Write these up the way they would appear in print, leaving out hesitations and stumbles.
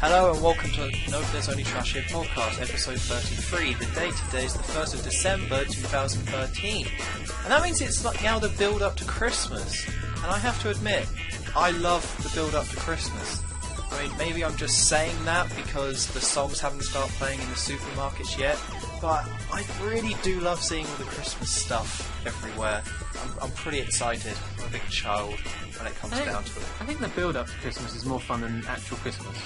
Hello and welcome to No There's Only Trash Here podcast, episode 33. The date today is the 1st of December 2013. And that means it's like now the build up to Christmas. And I have to admit, I love the build up to Christmas. I mean, maybe I'm just saying that because the songs haven't started playing in the supermarkets yet, but I really do love seeing all the Christmas stuff everywhere. I'm pretty excited. I'm a big child when it comes down to it. I think the build up to Christmas is more fun than actual Christmas.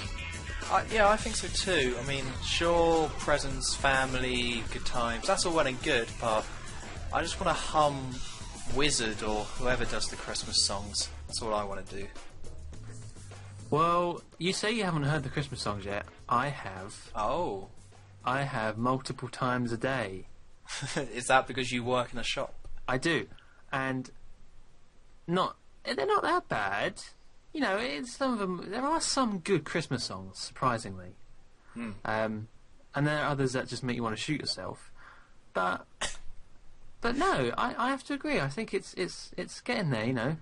Yeah, I think so too. I mean, sure, presents, family, good times, that's all well and good, but I just want to hum Wizard or whoever does the Christmas songs. That's all I want to do. Well, you say you haven't heard the Christmas songs yet. I have. Oh. I have multiple times a day. Is that because you work in a shop? I do. And they're not that bad. You know, some of them. There are some good Christmas songs, surprisingly, and there are others that just make you want to shoot yourself. But no, I have to agree. I think it's getting there. You know,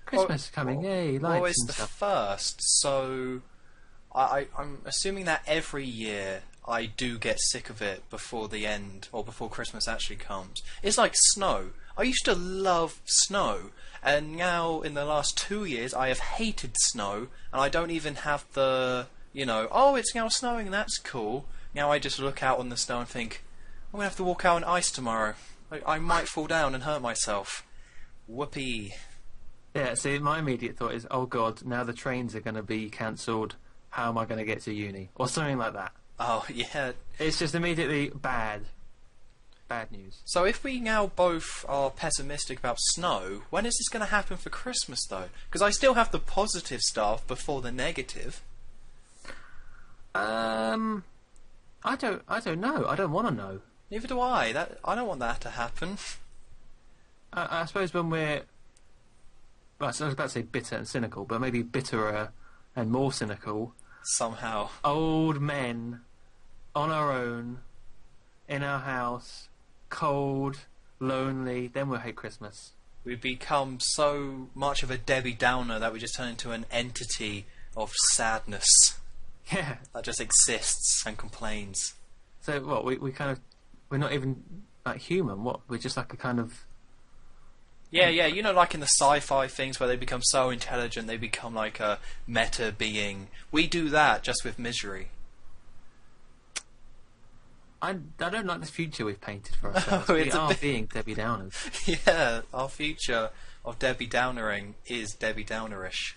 Christmas is coming. Yay, lights it's and the stuff. first, so I'm assuming that every year I do get sick of it before the end or before Christmas actually comes. It's like snow. I used to love snow, and now in the last 2 years I have hated snow, and I don't even have the, oh, it's now snowing, that's cool. Now I just look out on the snow and think, I'm going to have to walk out on ice tomorrow. I might fall down and hurt myself. Whoopee. Yeah, see, my immediate thought is, oh god, now the trains are going to be cancelled. How am I going to get to uni? Or something like that. Oh, yeah. It's just immediately bad news. So if we now both are pessimistic about snow, when is this going to happen for Christmas, though? Because I still have the positive stuff before the negative. I don't know. I don't want to know. Neither do I. I don't want that to happen. I suppose when we're... Well, I was about to say bitter and cynical, but maybe bitterer and more cynical. Somehow. Old men, on our own, in our house, cold, lonely, then we'll hate Christmas. We become so much of a Debbie Downer that we just turn into an entity of sadness. Yeah. That just exists and complains. So what, we're not even like human, what? We're just like a kind of... Yeah, like in the sci-fi things where they become so intelligent they become like a meta being. We do that just with misery. I don't like the future we've painted for ourselves. We are being Debbie Downers. Yeah, our future of Debbie Downering is Debbie Downerish.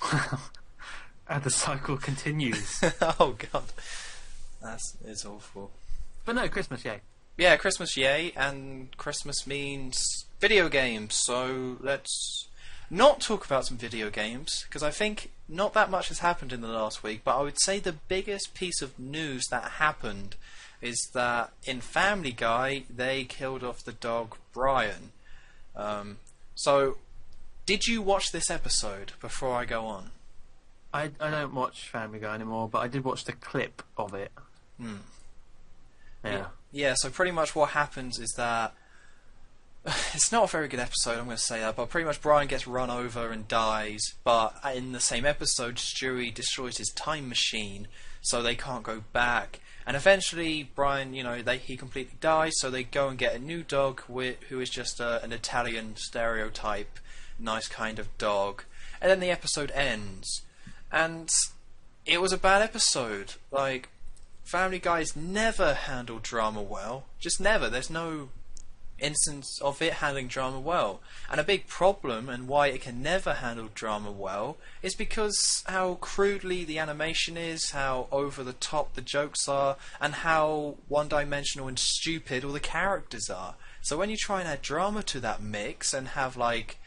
And the cycle continues. Oh god, it's awful. But no, Christmas, yay. Yeah, Christmas, yay, and Christmas means video games, so let's not talk about some video games, because I think not that much has happened in the last week, but I would say the biggest piece of news that happened is that in Family Guy, they killed off the dog Brian. So, did you watch this episode before I go on? I don't watch Family Guy anymore, but I did watch the clip of it. Yeah. Yeah, so pretty much what happens is that it's not a very good episode, I'm going to say that, but pretty much Brian gets run over and dies, but in the same episode, Stewie destroys his time machine, so they can't go back. And eventually, Brian, he completely dies, so they go and get a new dog who is just an Italian stereotype, nice kind of dog. And then the episode ends. And it was a bad episode. Like, Family Guy's never handled drama well. Just never. There's no instance of it handling drama well. And a big problem, and why it can never handle drama well, is because how crudely the animation is, how over the top the jokes are, and how one-dimensional and stupid all the characters are. So when you try and add drama to that mix and have like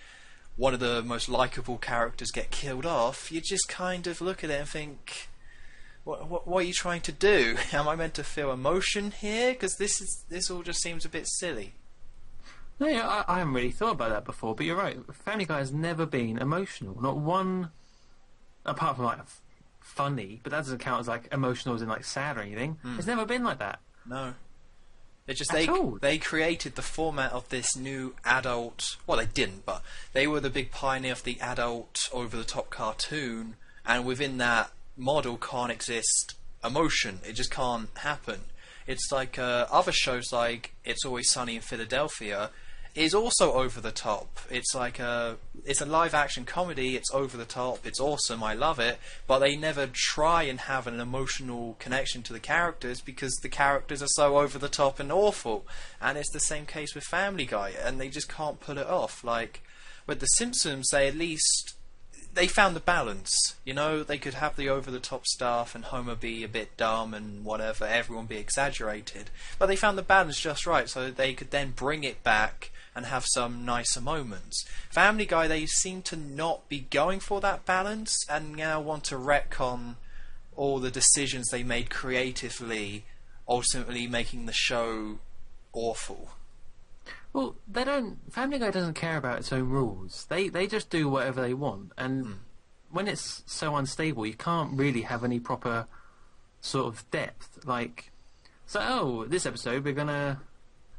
one of the most likeable characters get killed off, you just kind of look at it and think, what are you trying to do? Am I meant to feel emotion here? Because this all just seems a bit silly. No, yeah, I haven't really thought about that before, but you're right. Family Guy has never been emotional. Not one, apart from like funny, but that doesn't count as like emotional as in like sad or anything. It's never been like that. No. It's just all. they created the format of this new adult... Well, they didn't, but they were the big pioneer of the adult, over-the-top cartoon, and within that, model can't exist emotion. It just can't happen. It's like other shows like It's Always Sunny in Philadelphia is also over the top. It's like it's a live action comedy. It's over the top. It's awesome. I love it. But they never try and have an emotional connection to the characters because the characters are so over the top and awful. And it's the same case with Family Guy, and they just can't pull it off. Like with The Simpsons, they found the balance. You know, they could have the over-the-top stuff and Homer be a bit dumb and whatever, everyone be exaggerated. But they found the balance just right, so they could then bring it back and have some nicer moments. Family Guy, they seem to not be going for that balance and now want to retcon all the decisions they made creatively, ultimately making the show awful. Well, they don't. Family Guy doesn't care about its own rules. They just do whatever they want, and when it's so unstable, you can't really have any proper sort of depth. Like, so this episode we're gonna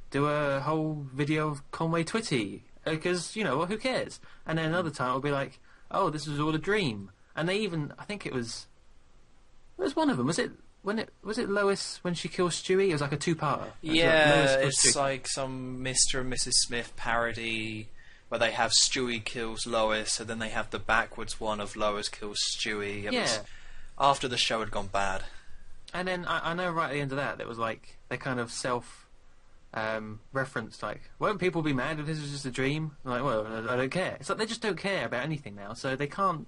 do a whole video of Conway Twitty because who cares? And then another time it'll be like, oh, this was all a dream. And they even, I think it was one of them. Was it Lois when she kills Stewie? It was like a two-parter. Yeah, it's like some Mr. and Mrs. Smith parody where they have Stewie kills Lois, and then they have the backwards one of Lois kills Stewie. It was after the show had gone bad. And then I know right at the end of that, it was like they kind of referenced, like, won't people be mad if this was just a dream? I'm like, well, I don't care. It's like they just don't care about anything now, so they can't,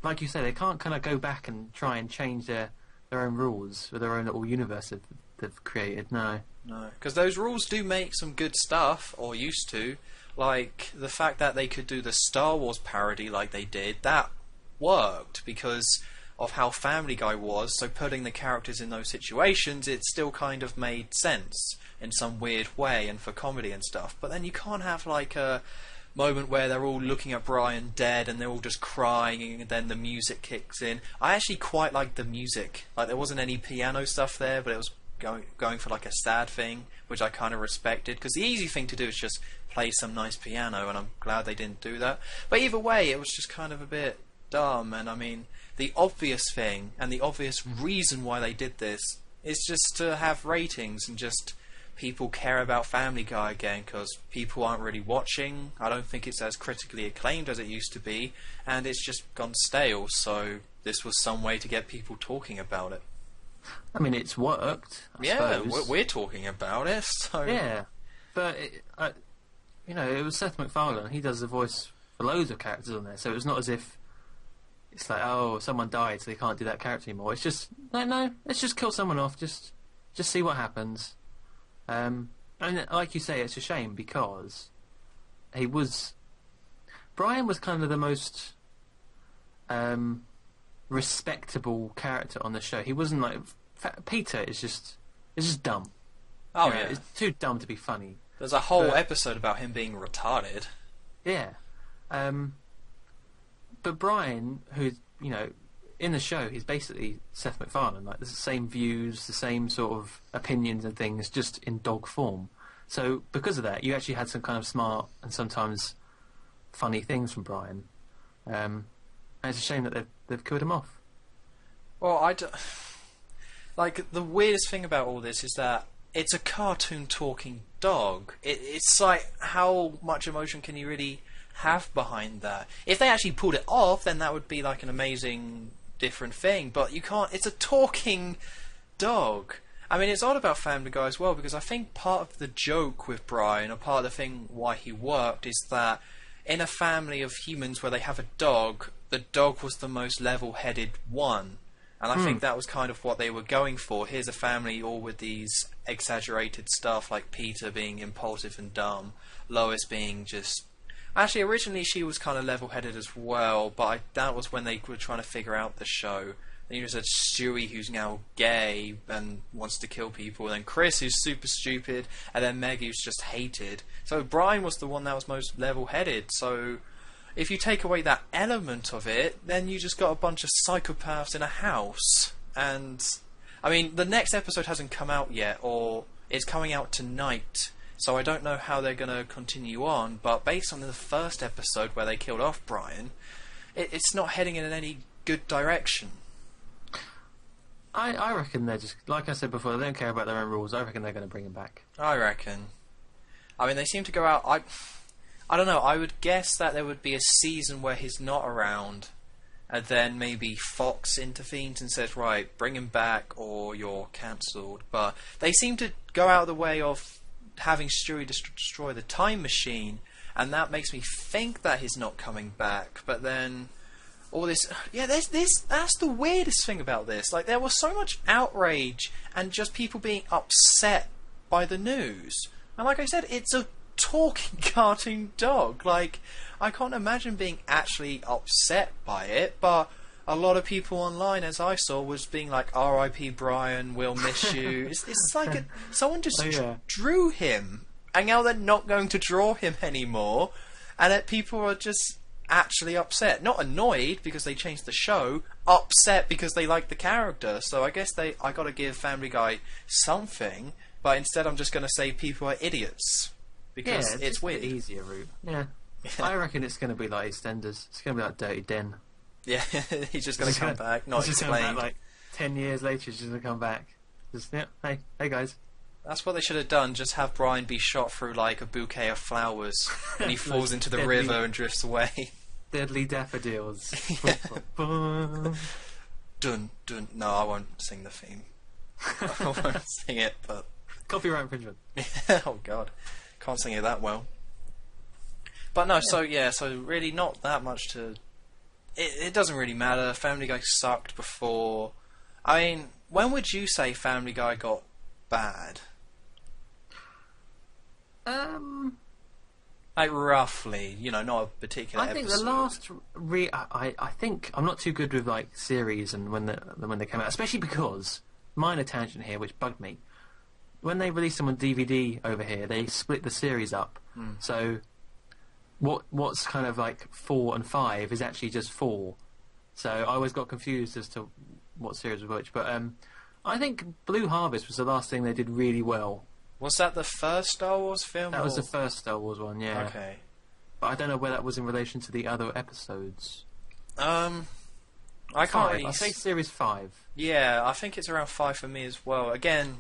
like you say, they can't kind of go back and try and change their own rules with their own little universe they've created. No, because those rules do make some good stuff, or used to. Like the fact that they could do the Star Wars parody like they did, that worked because of how Family Guy was. So putting the characters in those situations, it still kind of made sense in some weird way, and for comedy and stuff. But then you can't have like a moment where they're all looking at Brian dead and they're all just crying, and then the music kicks in. I actually quite liked the music. Like there wasn't any piano stuff there, but it was going for like a sad thing, which I kind of respected, because the easy thing to do is just play some nice piano, and I'm glad they didn't do that. But either way, it was just kind of a bit dumb. And I mean, the obvious thing and the obvious reason why they did this is just to have ratings and just people care about Family Guy again, because people aren't really watching. I don't think it's as critically acclaimed as it used to be, and it's just gone stale, so this was some way to get people talking about it. I mean, it's worked, I suppose. We're talking about it, so... Yeah, but, it was Seth MacFarlane. He does the voice for loads of characters on there, so it's not as if it's like, oh, someone died, so they can't do that character anymore. It's just, no, let's just kill someone off, just see what happens. And like you say, it's a shame because Brian was kind of the most respectable character on the show. He wasn't like Peter is just dumb. Oh yeah, it's too dumb to be funny. There's a whole episode about him being retarded. Yeah, but Brian, who's in the show, he's basically Seth MacFarlane. Like, there's the same views, the same sort of opinions and things, just in dog form. So because of that, you actually had some kind of smart and sometimes funny things from Brian. And it's a shame that they've killed him off. Well, like, the weirdest thing about all this is that it's a cartoon talking dog. It's like, how much emotion can you really have behind that? If they actually pulled it off, then that would be like an amazing different thing, but you can't. It's a talking dog. I mean, it's odd about Family Guy as well, because I think part of the joke with Brian, or part of the thing why he worked, is that in a family of humans where they have a dog, the dog was the most level-headed one. And I think that was kind of what they were going for. Here's a family all with these exaggerated stuff, like Peter being impulsive and dumb, Lois being just... Actually, originally she was kind of level-headed as well, but that was when they were trying to figure out the show. Then you just had Stewie, who's now gay and wants to kill people, and then Chris, who's super stupid, and then Meg, who's just hated. So Brian was the one that was most level-headed, so... If you take away that element of it, then you just got a bunch of psychopaths in a house. And, I mean, the next episode hasn't come out yet, or it's coming out tonight, so I don't know how they're going to continue on, but based on the first episode where they killed off Brian, it's not heading in any good direction. I reckon they're just, like I said before, they don't care about their own rules. I reckon they're going to bring him back. I reckon. I mean, they seem to go out. I don't know. I would guess that there would be a season where he's not around, and then maybe Fox intervenes and says, "Right, bring him back, or you're cancelled." But they seem to go out of the way of having Stewie destroy the time machine, and that makes me think that he's not coming back. But then all this, there's this. That's the weirdest thing about this. Like, there was so much outrage and just people being upset by the news. And like I said, it's a talking cartoon dog. Like, I can't imagine being actually upset by it, but a lot of people online, as I saw, was being like, "R.I.P. Brian, we'll miss you." It's like someone just drew him, and now they're not going to draw him anymore, and that people are just actually upset. Not annoyed because they changed the show, upset because they like the character. So I guess I got to give Family Guy something, but instead I'm just going to say people are idiots because it's weird. The easier route. Yeah. I reckon it's going to be like EastEnders. It's going to be like Dirty Den. Yeah, he's just going to come back, not explained. Like 10 years later, he's just going to come back. Just, hey guys. That's what they should have done. Just have Brian be shot through like a bouquet of flowers, and he falls into the river and drifts away. Deadly daffodils. Dun dun. No, I won't sing the theme. I won't sing it, but copyright infringement. Oh God, can't sing it that well. But no, so really not that much to. It doesn't really matter. Family Guy sucked before. I mean, when would you say Family Guy got bad? Like roughly, not a particular I think episode. the last I think I'm not too good with like series and when they came out, especially because minor tangent here, which bugged me. When they released them on DVD over here, they split the series up. So what's kind of like 4 and 5 is actually just 4. So I always got confused as to what series was which. But I think Blue Harvest was the last thing they did really well. Was that the first Star Wars film? That was the first Star Wars one, yeah. Okay. But I don't know where that was in relation to the other episodes. I can't really... I say series 5. Yeah, I think it's around 5 for me as well. Again,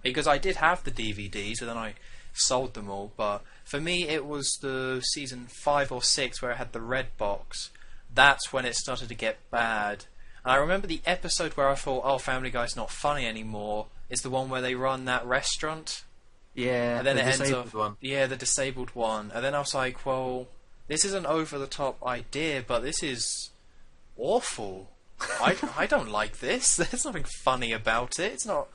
because I did have the DVDs, so then I sold them all. But for me, it was the season 5 or 6 where I had the red box. That's when it started to get bad. And I remember the episode where I thought, "Oh, Family Guy's not funny anymore," is the one where they run that restaurant. Yeah, and then the it ends disabled up, one. Yeah, the disabled one. And then I was like, well, this is an over-the-top idea, but this is awful. I don't like this. There's nothing funny about it. It's not.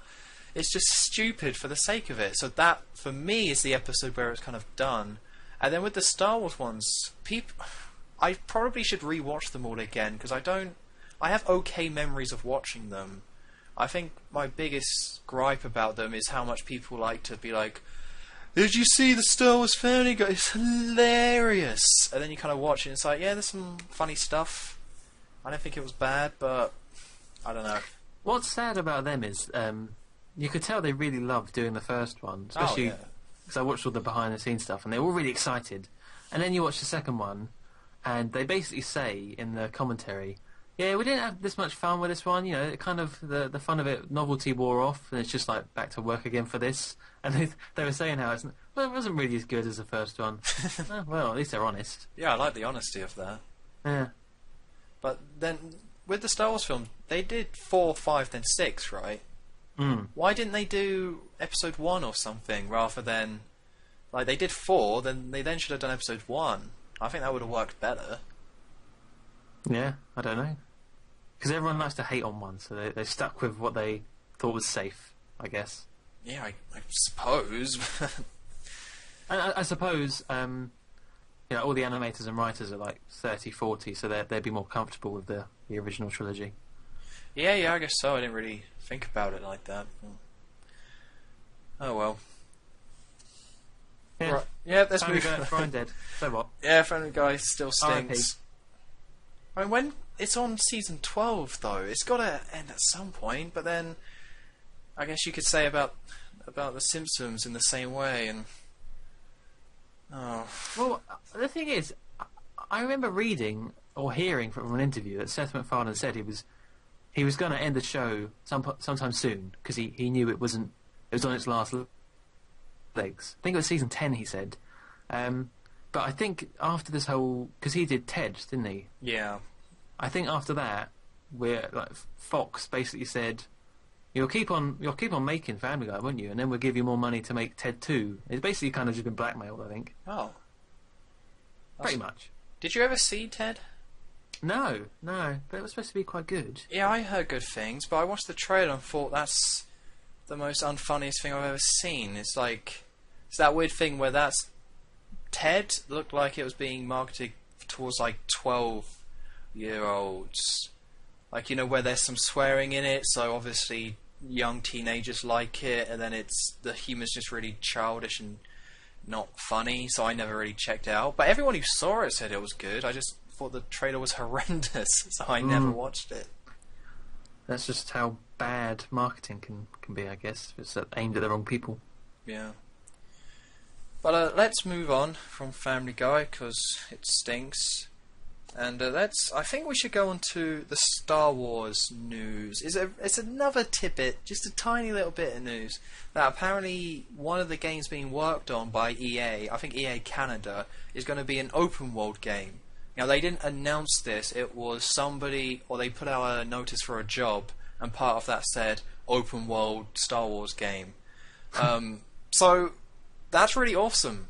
It's just stupid for the sake of it. So that, for me, is the episode where it's kind of done. And then with the Star Wars ones, I probably should rewatch them all again because I have okay memories of watching them. I think my biggest gripe about them is how much people like to be like, "Did you see the Star Wars Family Guy? It's hilarious." And then you kind of watch it and it's like, yeah, there's some funny stuff. I don't think it was bad, but I don't know. What's sad about them is you could tell they really loved doing the first one, especially because I watched all the behind-the-scenes stuff and they were all really excited. And then you watch the second one and they basically say in the commentary, "Yeah, we didn't have this much fun with this one. It kind of the fun of it, novelty wore off, and it's just like back to work again for this." And they were saying how it wasn't really as good as the first one. Well, at least they're honest. Yeah, I like the honesty of that. Yeah. But then with the Star Wars film, they did 4, 5, then 6, right? Why didn't they do episode 1 or something rather than like they did 4? Then they should have done episode 1. I think that would have worked better. Yeah, I don't know. Because everyone likes to hate on one, so they stuck with what they thought was safe, I guess. Yeah, I suppose. I suppose, all the animators and writers are like 30, 40, so they'd be more comfortable with the original trilogy. Yeah, I guess so. I didn't really think about it like that. Oh well. Yeah, right. Yeah, that's Family Guy, Brian dead. So what? Yeah, Family Guy still R.I.P. stinks. I mean, when it's on season 12, though, it's got to end at some point. But then, I guess you could say about the Simpsons in the same way. And well, the thing is, I remember reading or hearing from an interview that Seth MacFarlane said he was going to end the show sometime soon because he knew it was on its last legs. I think it was season 10. He said, but I think after this whole, because he did Ted, didn't he? Yeah. I think after that, Fox basically said, You'll keep on making Family Guy, won't you? And then we'll give you more money to make Ted 2. It's basically kind of just been blackmailed, I think. Oh. Pretty much. Did you ever see Ted? No, but it was supposed to be quite good. Yeah, I heard good things, but I watched the trailer and thought that's the most unfunniest thing I've ever seen. It's like, it's that weird thing where that's Ted looked like it was being marketed towards like 12-year-olds. Like, you know, where there's some swearing in it, so obviously young teenagers like it, and then the humor's just really childish and not funny, so I never really checked it out. But everyone who saw it said it was good. I just thought the trailer was horrendous, so I never watched it. That's just how bad marketing can be, I guess. If it's aimed at the wrong people. Yeah. But let's move on from Family Guy, because it stinks. And I think we should go on to the Star Wars news. It's another tidbit, just a tiny little bit of news, that apparently one of the games being worked on by EA, I think EA Canada, is going to be an open world game. Now, they didn't announce this. It was somebody, or they put out a notice for a job, and part of that said open world Star Wars game. So that's really awesome.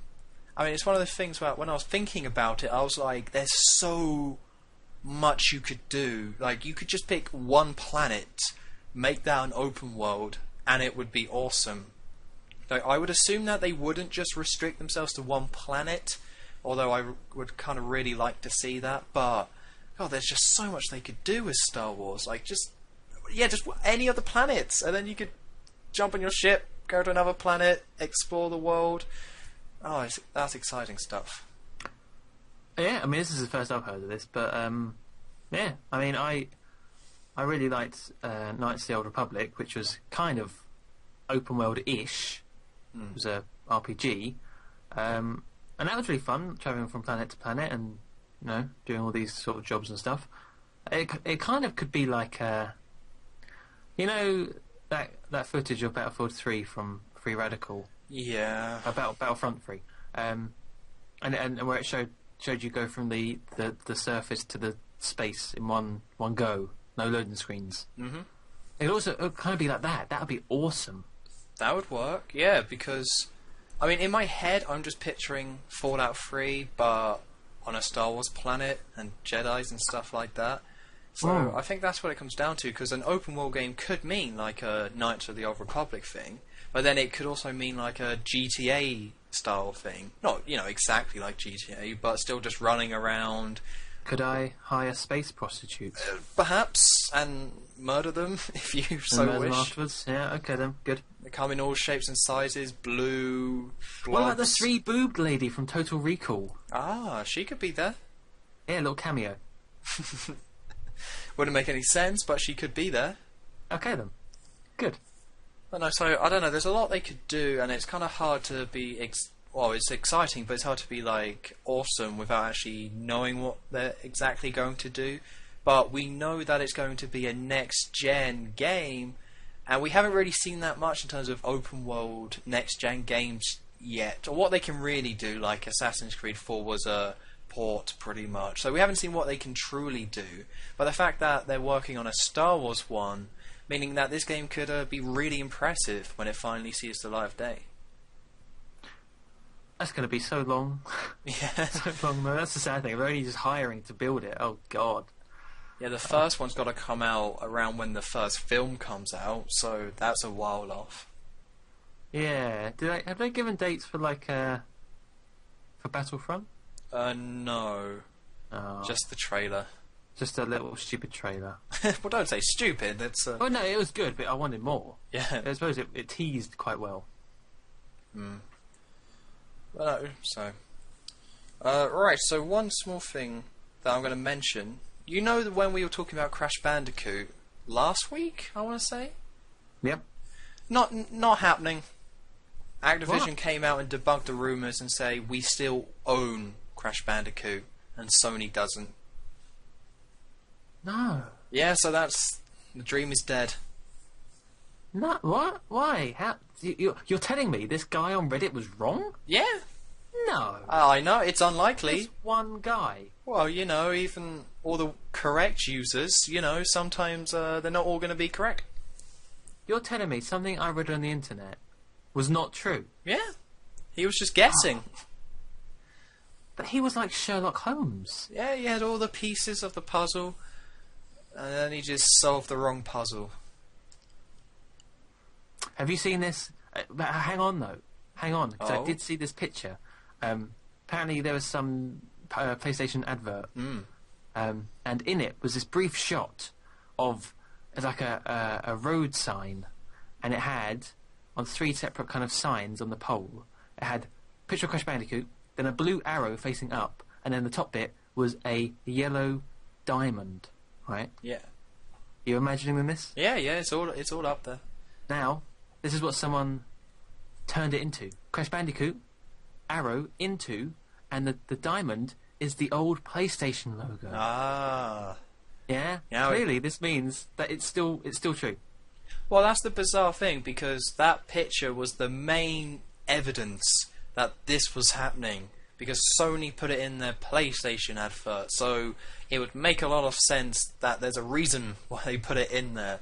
I mean, it's one of the things where when I was thinking about it, I was like, there's so much you could do. Like, you could just pick one planet, make that an open world, and it would be awesome. Like, I would assume that they wouldn't just restrict themselves to one planet, although I would kind of really like to see that. But, God, there's just so much they could do with Star Wars. Like, just any other planets, and then you could jump on your ship, go to another planet, explore the world. Oh, that's exciting stuff. Yeah, I mean, this is the first I've heard of this, but yeah, I mean, I really liked Knights of the Old Republic, which was kind of open world-ish. It was a RPG, and that was really fun, traveling from planet to planet and, you know, doing all these sort of jobs and stuff. It kind of could be like, you know, that footage of Battlefield 3 from Free Radical. Yeah. About Battlefront 3, and where it showed you go from the surface to the space in one go, no loading screens. Mm-hmm. It would kind of be like that. That would be awesome. That would work, yeah. Because I mean, in my head, I'm just picturing Fallout 3, but on a Star Wars planet and Jedis and stuff like that. So I think that's what it comes down to. Because an open world game could mean like a Knights of the Old Republic thing. But then it could also mean like a GTA style thing. Not, you know, exactly like GTA, but still just running around. Could I hire space prostitutes? Perhaps, and murder them if you so murder wish. Them afterwards? Yeah, okay then, good. They come in all shapes and sizes, blue, bloods. What about the three-boobed lady from Total Recall? Ah, she could be there. Yeah, a little cameo. Wouldn't make any sense, but she could be there. Okay then, good. But no, so I don't know. There's a lot they could do, and it's kind of hard to be. Well, it's exciting, but it's hard to be like awesome without actually knowing what they're exactly going to do. But we know that it's going to be a next-gen game, and we haven't really seen that much in terms of open-world next-gen games yet, or what they can really do. Like Assassin's Creed 4 was a port, pretty much. So we haven't seen what they can truly do. But the fact that they're working on a Star Wars one, meaning that this game could be really impressive when it finally sees the light of day. That's going to be so long. Yeah. So long, though. That's the sad thing. They're only just hiring to build it. Oh, God. Yeah, the first one's got to come out around when the first film comes out, so that's a while off. Yeah. Have they given dates for, like, for Battlefront? No. Oh. Just the trailer. Just a little stupid trailer. Well, don't say stupid. It's. Oh no, it was good, but I wanted more. Yeah. I suppose it teased quite well. Well, no, so. Right. So one small thing that I'm going to mention. You know that when we were talking about Crash Bandicoot last week, I want to say. Yep. Not happening. Activision What? came out and debunked the rumours and say we still own Crash Bandicoot and Sony doesn't. No. Yeah, so that's The dream is dead. No, what? Why? How? You're telling me this guy on Reddit was wrong? Yeah. No. I know, it's unlikely. Just one guy. Well, even all the correct users, sometimes they're not all going to be correct. You're telling me something I read on the internet was not true? Yeah. He was just guessing. But he was like Sherlock Holmes. Yeah, he had all the pieces of the puzzle, and then he just solved the wrong puzzle. Have you seen this? Hang on, though. Hang on, because I Oh. did see this picture. Apparently there was some PlayStation advert, and in it was this brief shot of like a road sign, and it had, on 3 separate kind of signs on the pole, it had picture of Crash Bandicoot, then a blue arrow facing up, and then the top bit was a yellow diamond, right? Yeah. You imagining this? Yeah, it's all up there. Now, this is what someone turned it into. Crash Bandicoot, arrow into, and the diamond is the old PlayStation logo. Ah. Yeah? Yeah, Clearly, this means that it's still true. Well, that's the bizarre thing, because that picture was the main evidence that this was happening, because Sony put it in their PlayStation advert, so it would make a lot of sense that there's a reason why they put it in there.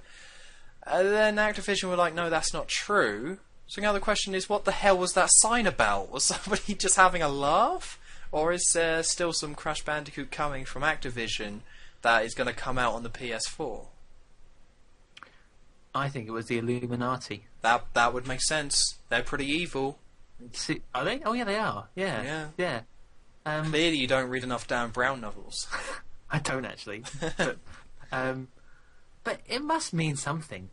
And then Activision were like, no, that's not true. So now the question is, what the hell was that sign about? Was somebody just having a laugh? Or is there still some Crash Bandicoot coming from Activision that is going to come out on the PS4? I think it was the Illuminati. That would make sense. They're pretty evil. See, are they? Oh, yeah, they are. Yeah. Yeah. Clearly you don't read enough Dan Brown novels. I don't actually. But it must mean something.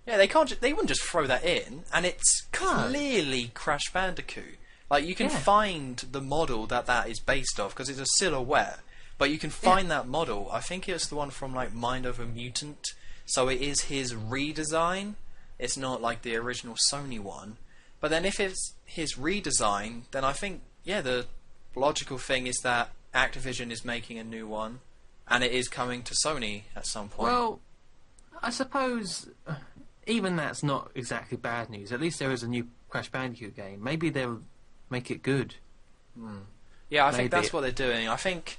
Yeah, they wouldn't just throw that in, and it's clearly Crash Bandicoot. Like, you can find the model that is based off, because it's a silhouette, but you can find that model. I think it's the one from, like, Mind of a Mutant, so it is his redesign. It's not, like, the original Sony one. But then if it's his redesign, then I think, the logical thing is that Activision is making a new one, and it is coming to Sony at some point. Well, I suppose even that's not exactly bad news. At least there is a new Crash Bandicoot game. Maybe they'll make it good. Yeah, I think that's what they're doing. I think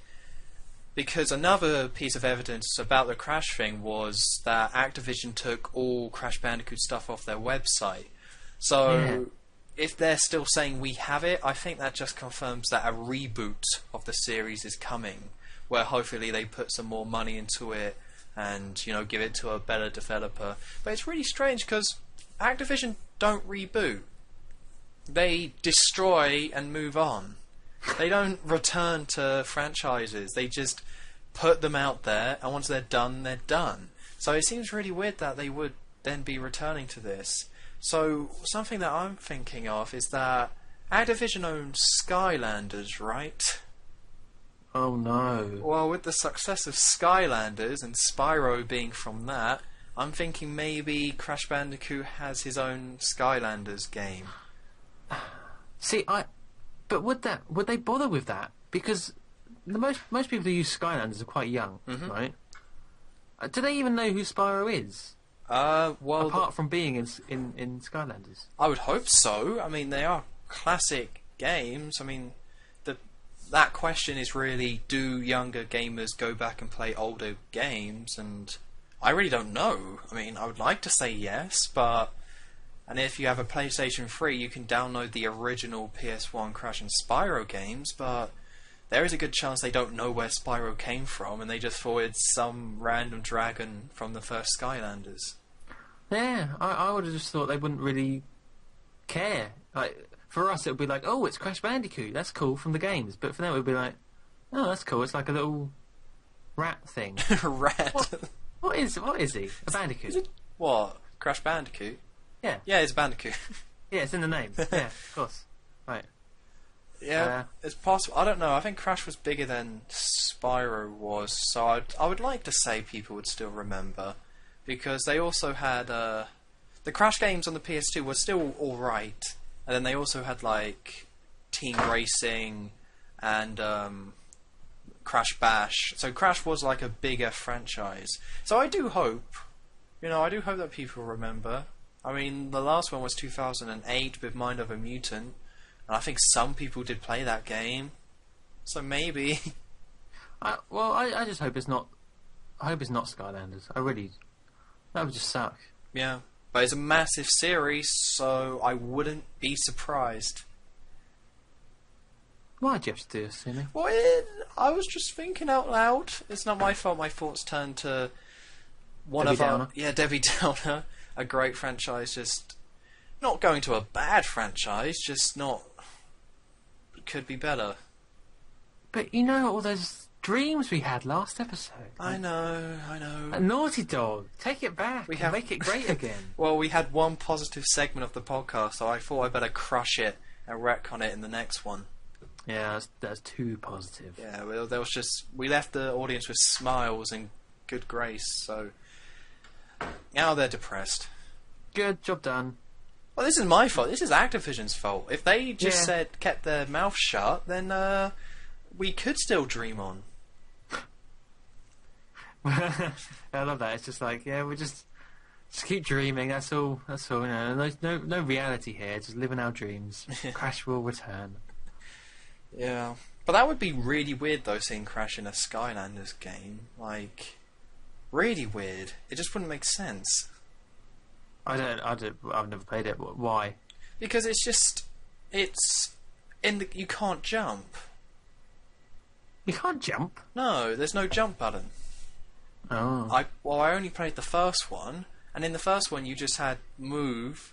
because another piece of evidence about the Crash thing was that Activision took all Crash Bandicoot stuff off their website. So if they're still saying we have it, I think that just confirms that a reboot of the series is coming, where hopefully they put some more money into it and, give it to a better developer. But it's really strange because Activision don't reboot. They destroy and move on. They don't return to franchises. They just put them out there, and once they're done, they're done. So it seems really weird that they would then be returning to this. So something that I'm thinking of is that Activision owns Skylanders, right? Oh no. Well, with the success of Skylanders and Spyro being from that, I'm thinking maybe Crash Bandicoot has his own Skylanders game. See, but would they bother with that? Because most people who use Skylanders are quite young, right? Do they even know who Spyro is? Well, apart from being in Skylanders, I would hope so. I mean, they are classic games. I mean, that question is really, do younger gamers go back and play older games? And I really don't know. I mean, I would like to say yes, and if you have a PlayStation 3, you can download the original PS1 Crash and Spyro games, but there is a good chance they don't know where Spyro came from, and they just thought it's some random dragon from the first Skylanders. Yeah, I would have just thought they wouldn't really care. Like, for us, it would be like, oh, it's Crash Bandicoot, that's cool, from the games. But for them, it would be like, oh, that's cool, it's like a little rat thing. Rat? What is he? A Bandicoot? What? Crash Bandicoot? Yeah. Yeah, it's Bandicoot. Yeah, it's in the name. Yeah, of course. Right. Yeah, it's possible. I don't know. I think Crash was bigger than Spyro was, so I would like to say people would still remember, because they also had the Crash games on the PS2 were still all right, and then they also had like Team Racing and Crash Bash. So Crash was like a bigger franchise. So I do hope I do hope that people remember. I mean, the last one was 2008 with Mind of a Mutant, and I think some people did play that game. So maybe. I just hope it's not. I hope it's not Skylanders. That would just suck. Yeah, but it's a massive series, so I wouldn't be surprised. Why'd you have to do this, Sammy? Well, I was just thinking out loud. It's not my fault. My thoughts turned to Debbie Downer. Debbie Downer, a great franchise, just not going to a bad franchise, just not. Could be better. But all those dreams we had last episode. I know. A Naughty Dog, take it back. Make it great again. Well, we had one positive segment of the podcast, so I thought I'd better crush it and retcon it in the next one. Yeah, that's too positive. Yeah, well, we left the audience with smiles and good grace, so now they're depressed. Good job done. Well, this is my fault. This is Activision's fault. If they just kept their mouth shut, then we could still dream on. I love that. It's just like, we just keep dreaming. That's all. No reality here. Just living our dreams. Crash will return. Yeah, but that would be really weird though, seeing Crash in a Skylanders game. Like, really weird. It just wouldn't make sense. I've never played it. Why? Because you can't jump. You can't jump? No, there's no jump button. Oh. I only played the first one, and in the first one you just had move,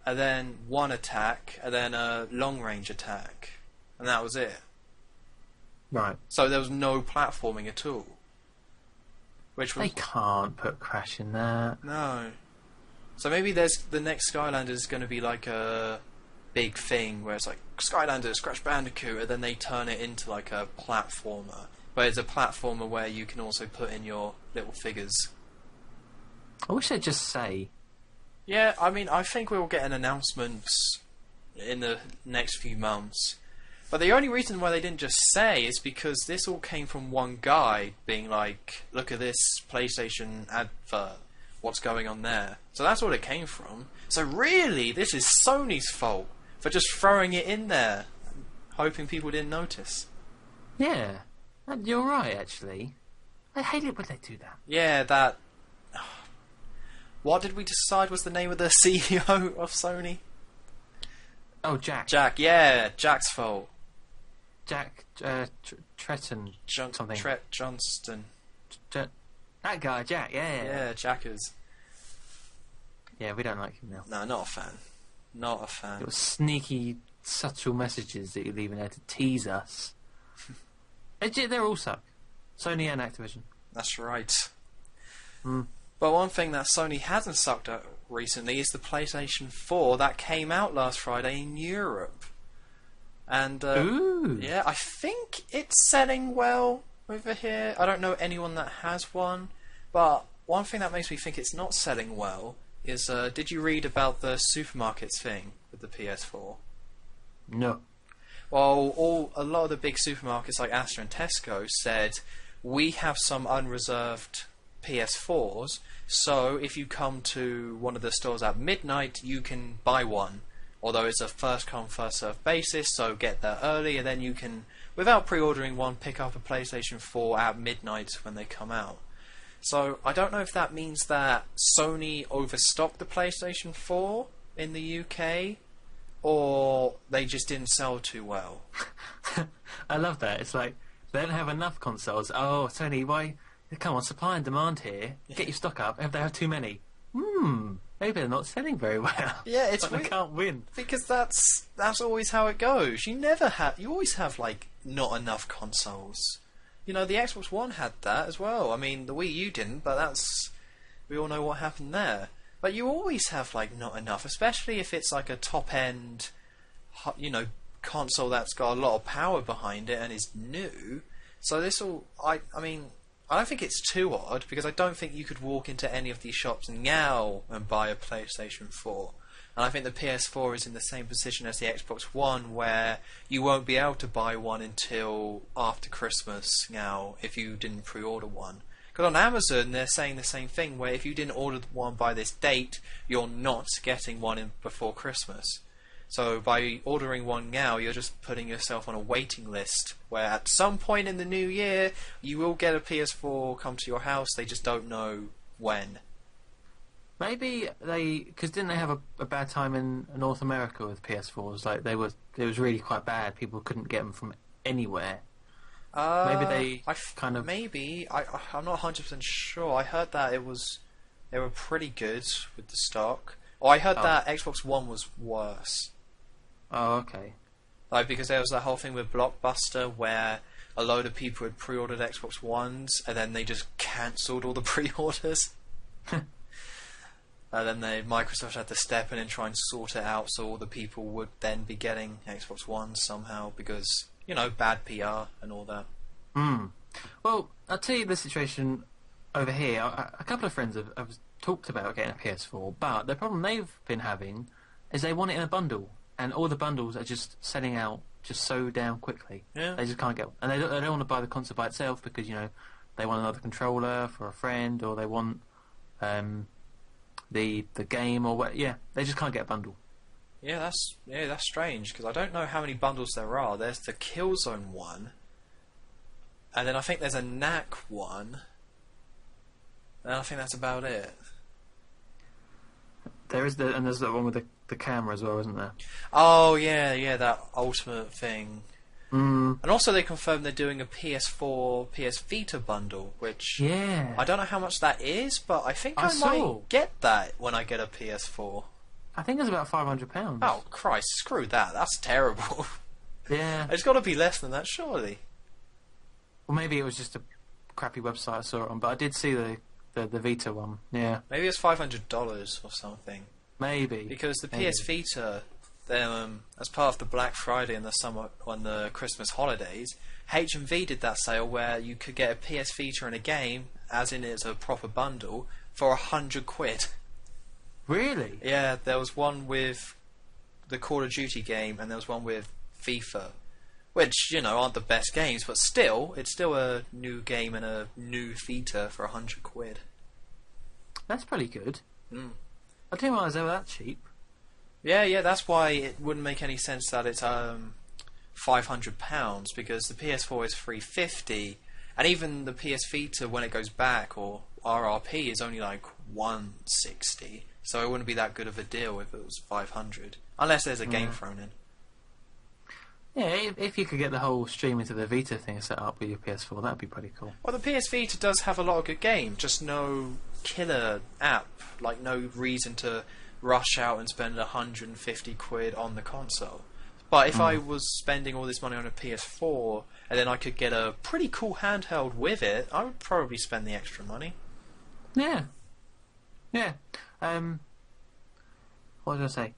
and then one attack, and then a long range attack, and that was it. Right. So there was no platforming at all. They can't put Crash in that. No. So maybe the next Skylanders is going to be like a big thing where it's like Skylanders, Crash Bandicoot, and then they turn it into like a platformer. But it's a platformer where you can also put in your little figures. I wish they'd just say. Yeah, I mean, I think we'll get an announcement in the next few months. But the only reason why they didn't just say is because this all came from one guy being like, look at this PlayStation advert. What's going on there? So that's what it came from. So really, this is Sony's fault for just throwing it in there, hoping people didn't notice. Yeah, you're right, actually. I hate it when they do that. Yeah, that... What did we decide was the name of the CEO of Sony? Oh, Jack. Jack, yeah, Jack's fault. Jack, Tretton, something. Johnston. That guy, Jack, yeah. Yeah, Jackers. Yeah, we don't like him now. No, not a fan. Not a fan. It was sneaky, subtle messages that you're leaving there to tease us. They're all suck. Sony and Activision. That's right. Mm. But one thing that Sony hasn't sucked at recently is the PlayStation 4 that came out last Friday in Europe. And, yeah, I think it's selling well over here. I don't know anyone that has one. But one thing that makes me think it's not selling well is, did you read about the supermarkets thing with the PS4? No. Well, a lot of the big supermarkets like Asda and Tesco said, we have some unreserved PS4s, so if you come to one of the stores at midnight, you can buy one. Although it's a first come, first served basis, so get there early, and then you can, without pre-ordering one, pick up a PlayStation 4 at midnight when they come out. So I don't know if that means that Sony overstocked the PlayStation 4 in the UK, or they just didn't sell too well. I love that. It's like, they don't have enough consoles. Oh, Sony, why? Come on, supply and demand here. Get your stock up. If they have too many, maybe they're not selling very well. Yeah, it's like they can't win. Because that's always how it goes. You always have like not enough consoles. You know, the Xbox One had that as well. I mean, the Wii U didn't, but we all know what happened there. But you always have like not enough, especially if it's like a top end, console that's got a lot of power behind it and is new. So I don't think it's too odd, because I don't think you could walk into any of these shops now and buy a PlayStation 4. And I think the PS4 is in the same position as the Xbox One, where you won't be able to buy one until after Christmas now if you didn't pre-order one. Because on Amazon, they're saying the same thing, where if you didn't order one by this date, you're not getting one before Christmas. So by ordering one now, you're just putting yourself on a waiting list, where at some point in the new year, you will get a PS4 come to your house, they just don't know when. Maybe because didn't they have a bad time in North America with PS4s? Like it was really quite bad. People couldn't get them from anywhere. Maybe I'm not 100% sure. I heard that they were pretty good with the stock. Or I heard that Xbox One was worse. Oh, okay. Like, because there was that whole thing with Blockbuster where a load of people had pre-ordered Xbox Ones and then they just cancelled all the pre-orders. And then Microsoft had to step in and try and sort it out so all the people would then be getting Xbox Ones somehow because, bad PR and all that. Well, I'll tell you the situation over here. A couple of friends have talked about getting a PS4, but the problem they've been having is they want it in a bundle, and all the bundles are just selling out just so damn quickly. Yeah. They just can't get, and they don't want to buy the console by itself because they want another controller for a friend, or they want the game, or what. Yeah, they just can't get a bundle. Yeah, that's strange because I don't know how many bundles there are. There's the Killzone one, and then I think there's a Knack one, and I think that's about it. There's that one with the camera as well, isn't there? Oh yeah, that Ultimate thing. Mm. And also they confirmed they're doing a PS4, PS Vita bundle, which I don't know how much that is, but I think I might get that when I get a PS4. I think it's about £500. Oh Christ, screw that. That's terrible. Yeah. It's got to be less than that, surely. Well, maybe it was just a crappy website I saw it on, but I did see the Vita one. Yeah. Maybe it's $500 or something. Maybe. Because the PS Vita, as part of the Black Friday and the Christmas holidays, HMV did that sale where you could get a PS Vita and a game, as in it's a proper bundle, for £100. Really? Yeah, there was one with the Call of Duty game and there was one with FIFA, which, aren't the best games, but still, it's still a new game and a new Vita for £100. That's pretty good. I didn't realise they were that cheap. Yeah, that's why it wouldn't make any sense that it's £500, because the PS4 is $350, and even the PS Vita, when it goes back, or RRP, is only like $160, so it wouldn't be that good of a deal if it was $500, unless there's a game thrown in. Yeah, if you could get the whole stream into the Vita thing set up with your PS4, that'd be pretty cool. Well, the PS Vita does have a lot of good games, just no killer app, like no reason to rush out and spend £150 on the console. But if I was spending all this money on a PS4 and then I could get a pretty cool handheld with it, I would probably spend the extra money. Yeah. What did I say?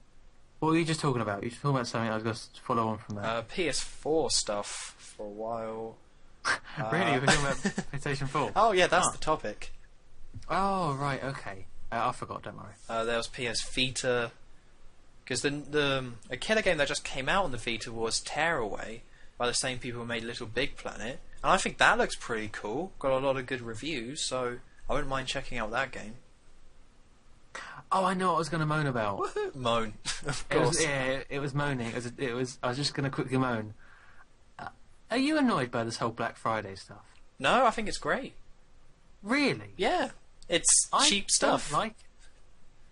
What were you just talking about? You were talking about something. I was going to follow on from that. PS4 stuff for a while. Really? You were talking about PlayStation 4? Oh yeah, that's the topic. Oh right, okay. I forgot. Don't worry. There was PS Vita, because a killer game that just came out on the Vita was Tearaway by the same people who made Little Big Planet, and I think that looks pretty cool. Got a lot of good reviews, so I wouldn't mind checking out that game. Oh, I know what I was going to moan about. Moan, of course. It was moaning. I was just going to quickly moan. Are you annoyed by this whole Black Friday stuff? No, I think it's great. Really? Yeah, it's cheap stuff.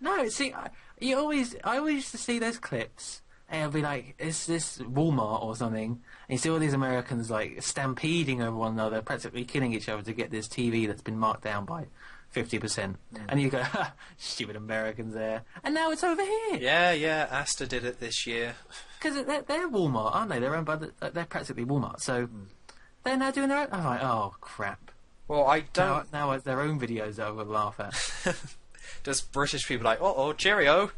No, see, I always used to see those clips, and it'll be like, it's this Walmart or something, and you see all these Americans like stampeding over one another, practically killing each other to get this TV that's been marked down by 50%. And you go, ha, stupid Americans there. And now it's over here. Yeah, Asda did it this year. Because they're Walmart, aren't they? They're owned by they're practically Walmart, so they're now doing their own. I'm like, oh crap. Well, I don't. Now it's their own videos that I would laugh at. Just British people like, oh, cheerio.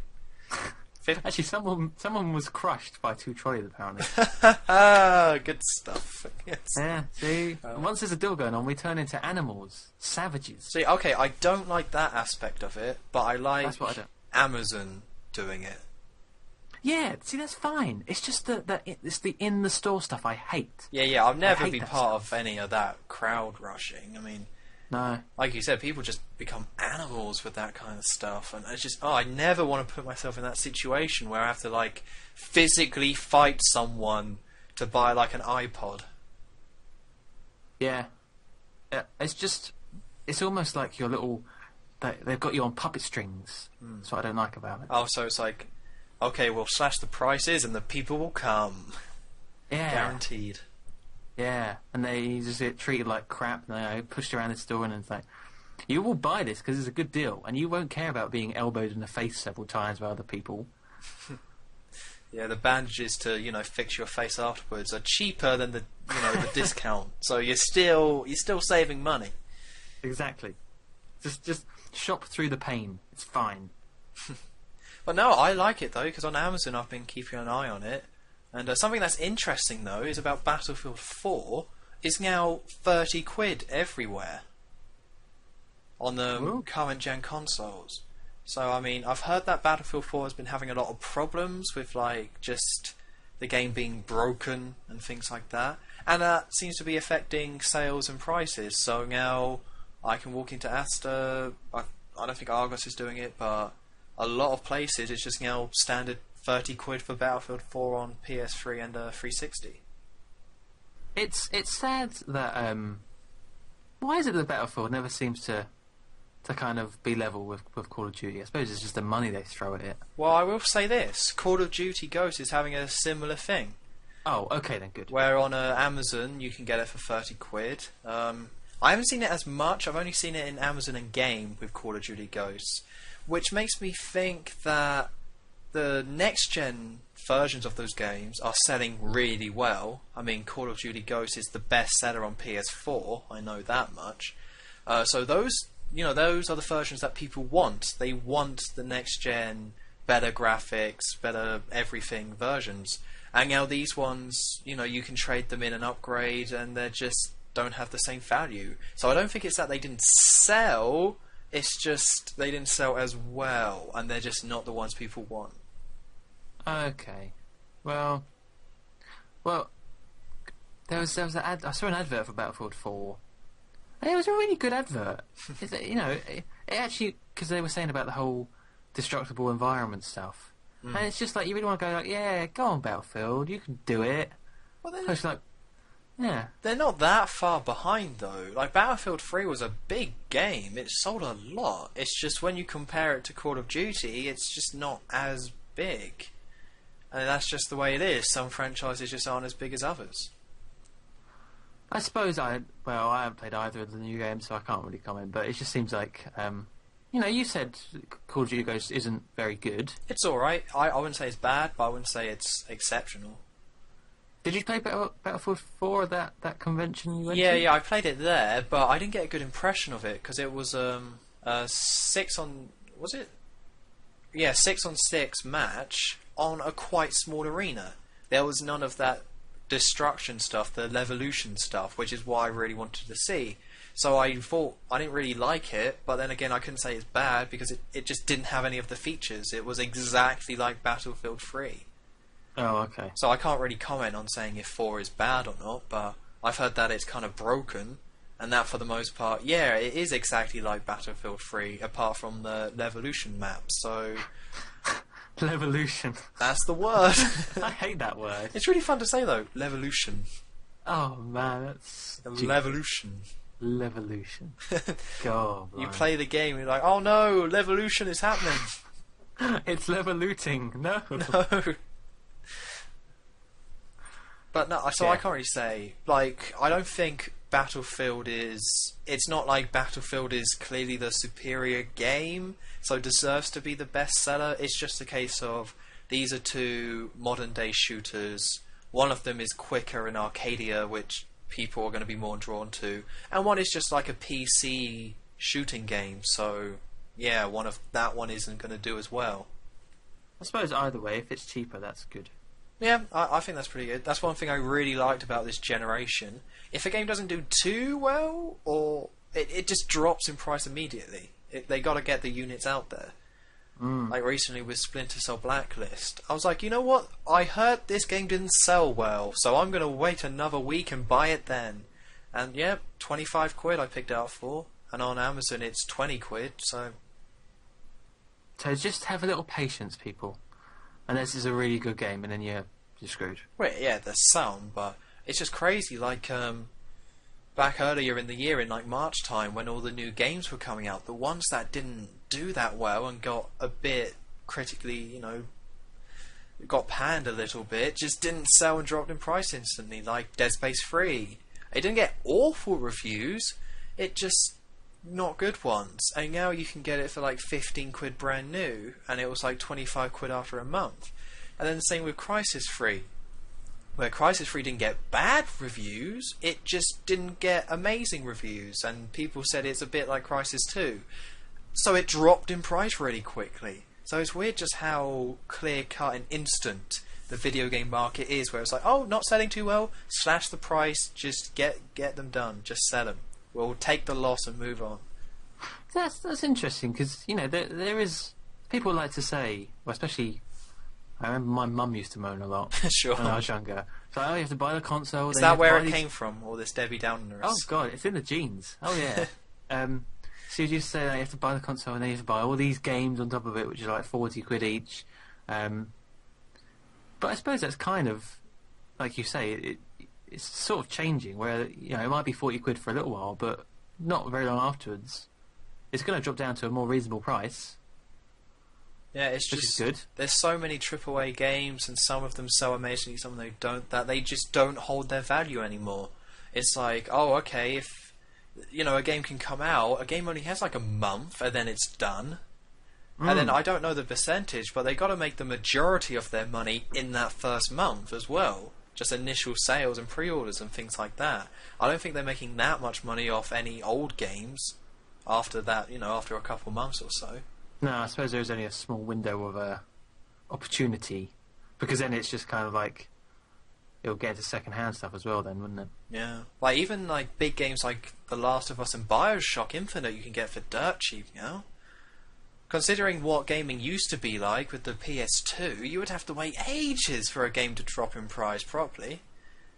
Actually, someone was crushed by 2 trolleys apparently. Good stuff. Yes. Yeah, see, once there's a deal going on, we turn into animals, savages. See, okay, I don't like that aspect of it, but I like Amazon doing it. Yeah, see, that's fine. It's just it's the in the store stuff I hate. Yeah, I'll never be part of any of that crowd rushing. I mean, No. Like you said, people just become animals with that kind of stuff, and it's just, I never want to put myself in that situation where I have to like physically fight someone to buy like an iPod. Yeah. It's almost like your little. They've got you on puppet strings. That's what I don't like about it. Oh, so it's like, okay, we'll slash the prices and the people will come. Yeah. Guaranteed. Yeah, and they just get treated like crap. And they pushed around the store, and it's like, you will buy this because it's a good deal, and you won't care about being elbowed in the face several times by other people. Yeah, the bandages to fix your face afterwards are cheaper than the the discount. So you're still saving money. Exactly. Just shop through the pain. It's fine. But no, I like it though, because on Amazon I've been keeping an eye on it. And something that's interesting though is about Battlefield 4 is now 30 quid everywhere on the current gen consoles. So I mean, I've heard that Battlefield 4 has been having a lot of problems with like just the game being broken and things like that, and that seems to be affecting sales and prices. So now I can walk into Asda. I don't think Argos is doing it, but a lot of places it's just now standard 30 quid for Battlefield 4 on PS3 and 360. It's sad that why is it that Battlefield never seems to kind of be level with Call of Duty? I suppose it's just the money they throw at it. Well, I will say this: Call of Duty Ghosts is having a similar thing. Oh, okay then, good. Where on Amazon you can get it for 30 quid. I haven't seen it as much. I've only seen it in Amazon and Game with Call of Duty Ghosts, which makes me think that the next-gen versions of those games are selling really well. I mean, Call of Duty Ghosts is the best seller on PS4. I know that much. So those are the versions that people want. They want the next-gen, better graphics, better everything versions. And now these ones, you can trade them in and upgrade, and they just don't have the same value. So I don't think it's that they didn't sell. It's just they didn't sell as well, and they're just not the ones people want. Okay, well, there was an ad. I saw an advert for Battlefield 4. It was a really good advert. It actually, because they were saying about the whole destructible environment stuff, and it's just like you really want to go like, yeah, go on Battlefield, you can do it. Well, so it's like, yeah, they're not that far behind though. Like Battlefield 3 was a big game; it sold a lot. It's just when you compare it to Call of Duty, it's just not as big. And that's just the way it is. Some franchises just aren't as big as others. I suppose I haven't played either of the new games, so I can't really comment. But it just seems like, you said Call of Duty Ghosts isn't very good. It's all right. I wouldn't say it's bad, but I wouldn't say it's exceptional. Did you play Battlefield 4 at that convention you went to? Yeah, I played it there, but I didn't get a good impression of it because it was a 6-on. Was it? Yeah, 6-on-6 match on a quite small arena. There was none of that destruction stuff, the Levolution stuff, which is what I really wanted to see. So I thought I didn't really like it, but then again I couldn't say it's bad because it just didn't have any of the features. It was exactly like Battlefield 3. Oh, okay. So I can't really comment on saying if 4 is bad or not, but I've heard that it's kind of broken, and that for the most part, yeah, it is exactly like Battlefield 3, apart from the Levolution map, so... Levolution. That's the word. I hate that word. It's really fun to say though, Levolution. Oh man, that's... Levolution. Levolution. God, you play the game and you're like, oh no, Levolution is happening. It's Levoluting. No. No. But no, so yeah. I can't really say. Like, I don't think Battlefield is... It's not like Battlefield is clearly the superior game, so deserves to be the best seller. It's just a case of these are two modern day shooters. One of them is quicker and arcadier, which people are going to be more drawn to, and one is just like a PC shooting game. So yeah, that one isn't going to do as well. I suppose either way, if it's cheaper, that's good. Yeah, I think that's pretty good. That's one thing I really liked about this generation. If a game doesn't do too well, or it just drops in price immediately. They got to get the units out there. Like recently with Splinter Cell Blacklist, I was like, you know what? I heard this game didn't sell well, so I'm going to wait another week and buy it then. And yeah, 25 quid I picked it up for, and on Amazon it's 20 quid. So just have a little patience, people. Unless it's a really good game, and then you're screwed. Well, yeah, there's some, but it's just crazy. Like back earlier in the year, in like March time, when all the new games were coming out, the ones that didn't do that well and got a bit critically, got panned a little bit, just didn't sell and dropped in price instantly. Like Dead Space 3, it didn't get awful reviews. It just not good ones. And now you can get it for like 15 quid brand new, and it was like 25 quid after a month. And then the same with Crisis 3, where Crisis 3 didn't get bad reviews, it just didn't get amazing reviews, and people said it's a bit like Crisis 2. So it dropped in price really quickly. So it's weird just how clear-cut and instant the video game market is, where it's like, oh, not selling too well, slash the price, just get them done, just sell them. We'll take the loss and move on. That's interesting, because, there is... People like to say, well, especially... I remember my mum used to moan a lot Sure. when I was younger. So, you have to buy the console. Is that where it came from, all this Debbie Downers? Oh, God, it's in the genes. Oh, yeah. So you just say that you have to buy the console, and then you have to buy all these games on top of it, which is like 40 quid each. But I suppose that's kind of, like you say, it's sort of changing, where it might be 40 quid for a little while, but not very long afterwards. It's going to drop down to a more reasonable price. Yeah, it's which just is good. There's so many AAA games, and some of them so amazingly, some of them don't, that they just don't hold their value anymore. It's like, oh, okay, if a game can come out, a game only has like a month, and then it's done. And then I don't know the percentage, but they got to make the majority of their money in that first month as well. Just initial sales and pre-orders and things like that. I don't think they're making that much money off any old games after that, after a couple months or so. No, I suppose there's only a small window of opportunity, because then it's just kind of like it'll get into second-hand stuff as well, then, wouldn't it? Yeah, like even like big games like The Last of Us and Bioshock Infinite, you can get for dirt cheap now. Considering what gaming used to be like with the PS2, you would have to wait ages for a game to drop in price properly.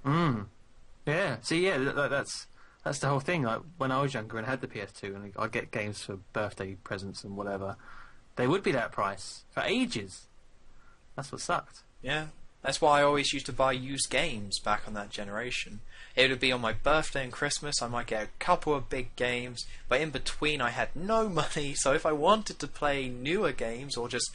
Yeah. See, that's the whole thing. Like when I was younger and had the PS2, and I'd get games for birthday presents and whatever, they would be that price for ages. That's what sucked. Yeah, that's why I always used to buy used games back on that generation. It would be on my birthday and Christmas. I might get a couple of big games, but in between I had no money. So if I wanted to play newer games, or just,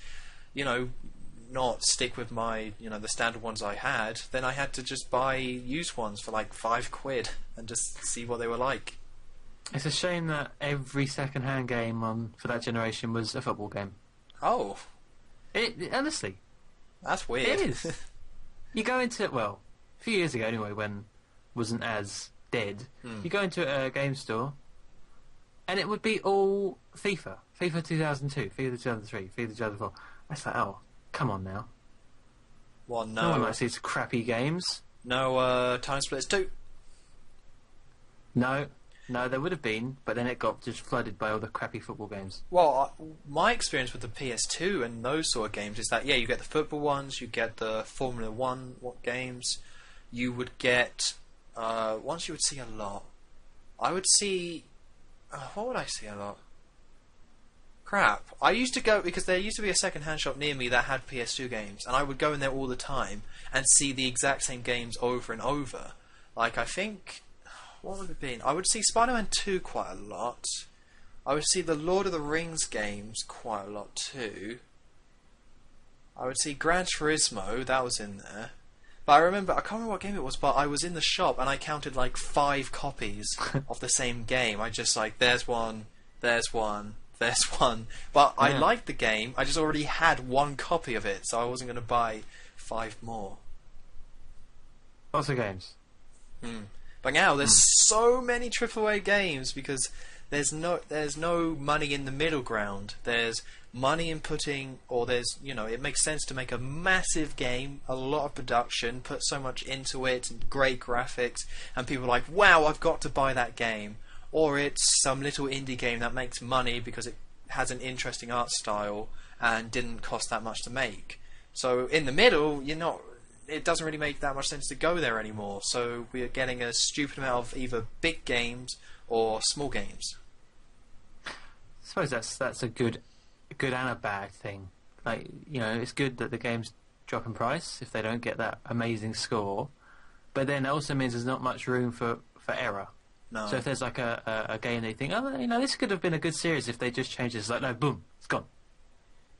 not stick with my, the standard ones I had, then I had to just buy used ones for like 5 quid and just see what they were like. It's a shame that every second-hand game for that generation was a football game. Oh. Honestly. That's weird. It is. You go into, a few years ago anyway, when it wasn't as dead, you go into a game store, and it would be all FIFA 2002, FIFA 2003, FIFA 2004. It's like, oh, come on now. Well, no. No one likes these crappy games. No, Time Splitters 2. No, there would have been, but then it got just flooded by all the crappy football games. Well, my experience with the PS2 and those sort of games is that, you get the football ones, you get the Formula 1 games, you would get, ones you would see a lot. I would see, what would I see a lot? Crap. I used to go, because there used to be a second-hand shop near me that had PS2 games, and I would go in there all the time and see the exact same games over and over. Like, I think, what would it have been? I would see Spider-Man 2 quite a lot. I would see the Lord of the Rings games quite a lot too. I would see Gran Turismo, that was in there. But I can't remember what game it was, but I was in the shop and I counted like 5 copies of the same game. I just there's one. But I liked the game, I just already had 1 copy of it, so I wasn't going to buy 5 more. Lots of games. But now there's so many AAA games, because there's no money in the middle ground. There's money in putting, or there's, it makes sense to make a massive game, a lot of production, put so much into it, and great graphics, and people are like, wow, I've got to buy that game. Or it's some little indie game that makes money because it has an interesting art style and didn't cost that much to make. So in the middle, it doesn't really make that much sense to go there anymore. So we're getting a stupid amount of either big games or small games. suppose that's a good and a bad thing. Like, you know, it's good that the games drop in price if they don't get that amazing score, but then it also means there's not much room for error. No. So if there's like a game that you think, oh, you know, this could have been a good series if they just changed this, it's like, no, boom, it's gone.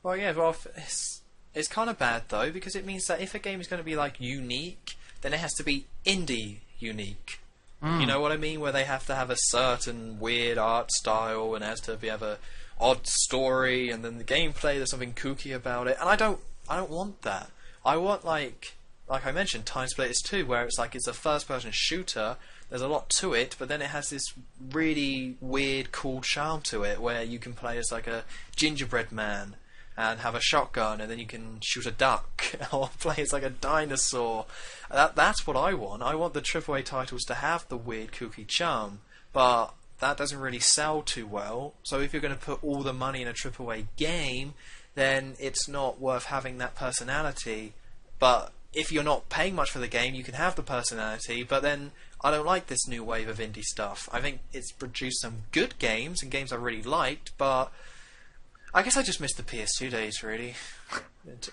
Well, yeah, well, it's kind of bad though, because it means that if a game is going to be like unique, then it has to be indie unique. You know what I mean? Where they have to have a certain weird art style and it has to have a odd story, and then the gameplay, there's something kooky about it. And I don't want that. I want like I mentioned, Time Splitters 2, where it's like it's a first-person shooter. There's a lot to it, but then it has this really weird, cool charm to it, where you can play as like a gingerbread man and have a shotgun, and then you can shoot a duck, or play as like a dinosaur. That's what I want. I want the AAA titles to have the weird, kooky charm, but that doesn't really sell too well. So if you're going to put all the money in a AAA game, then it's not worth having that personality. But if you're not paying much for the game, you can have the personality, but then I don't like this new wave of indie stuff. I think it's produced some good games, and games I really liked, but I guess I just missed the PS2 days, really.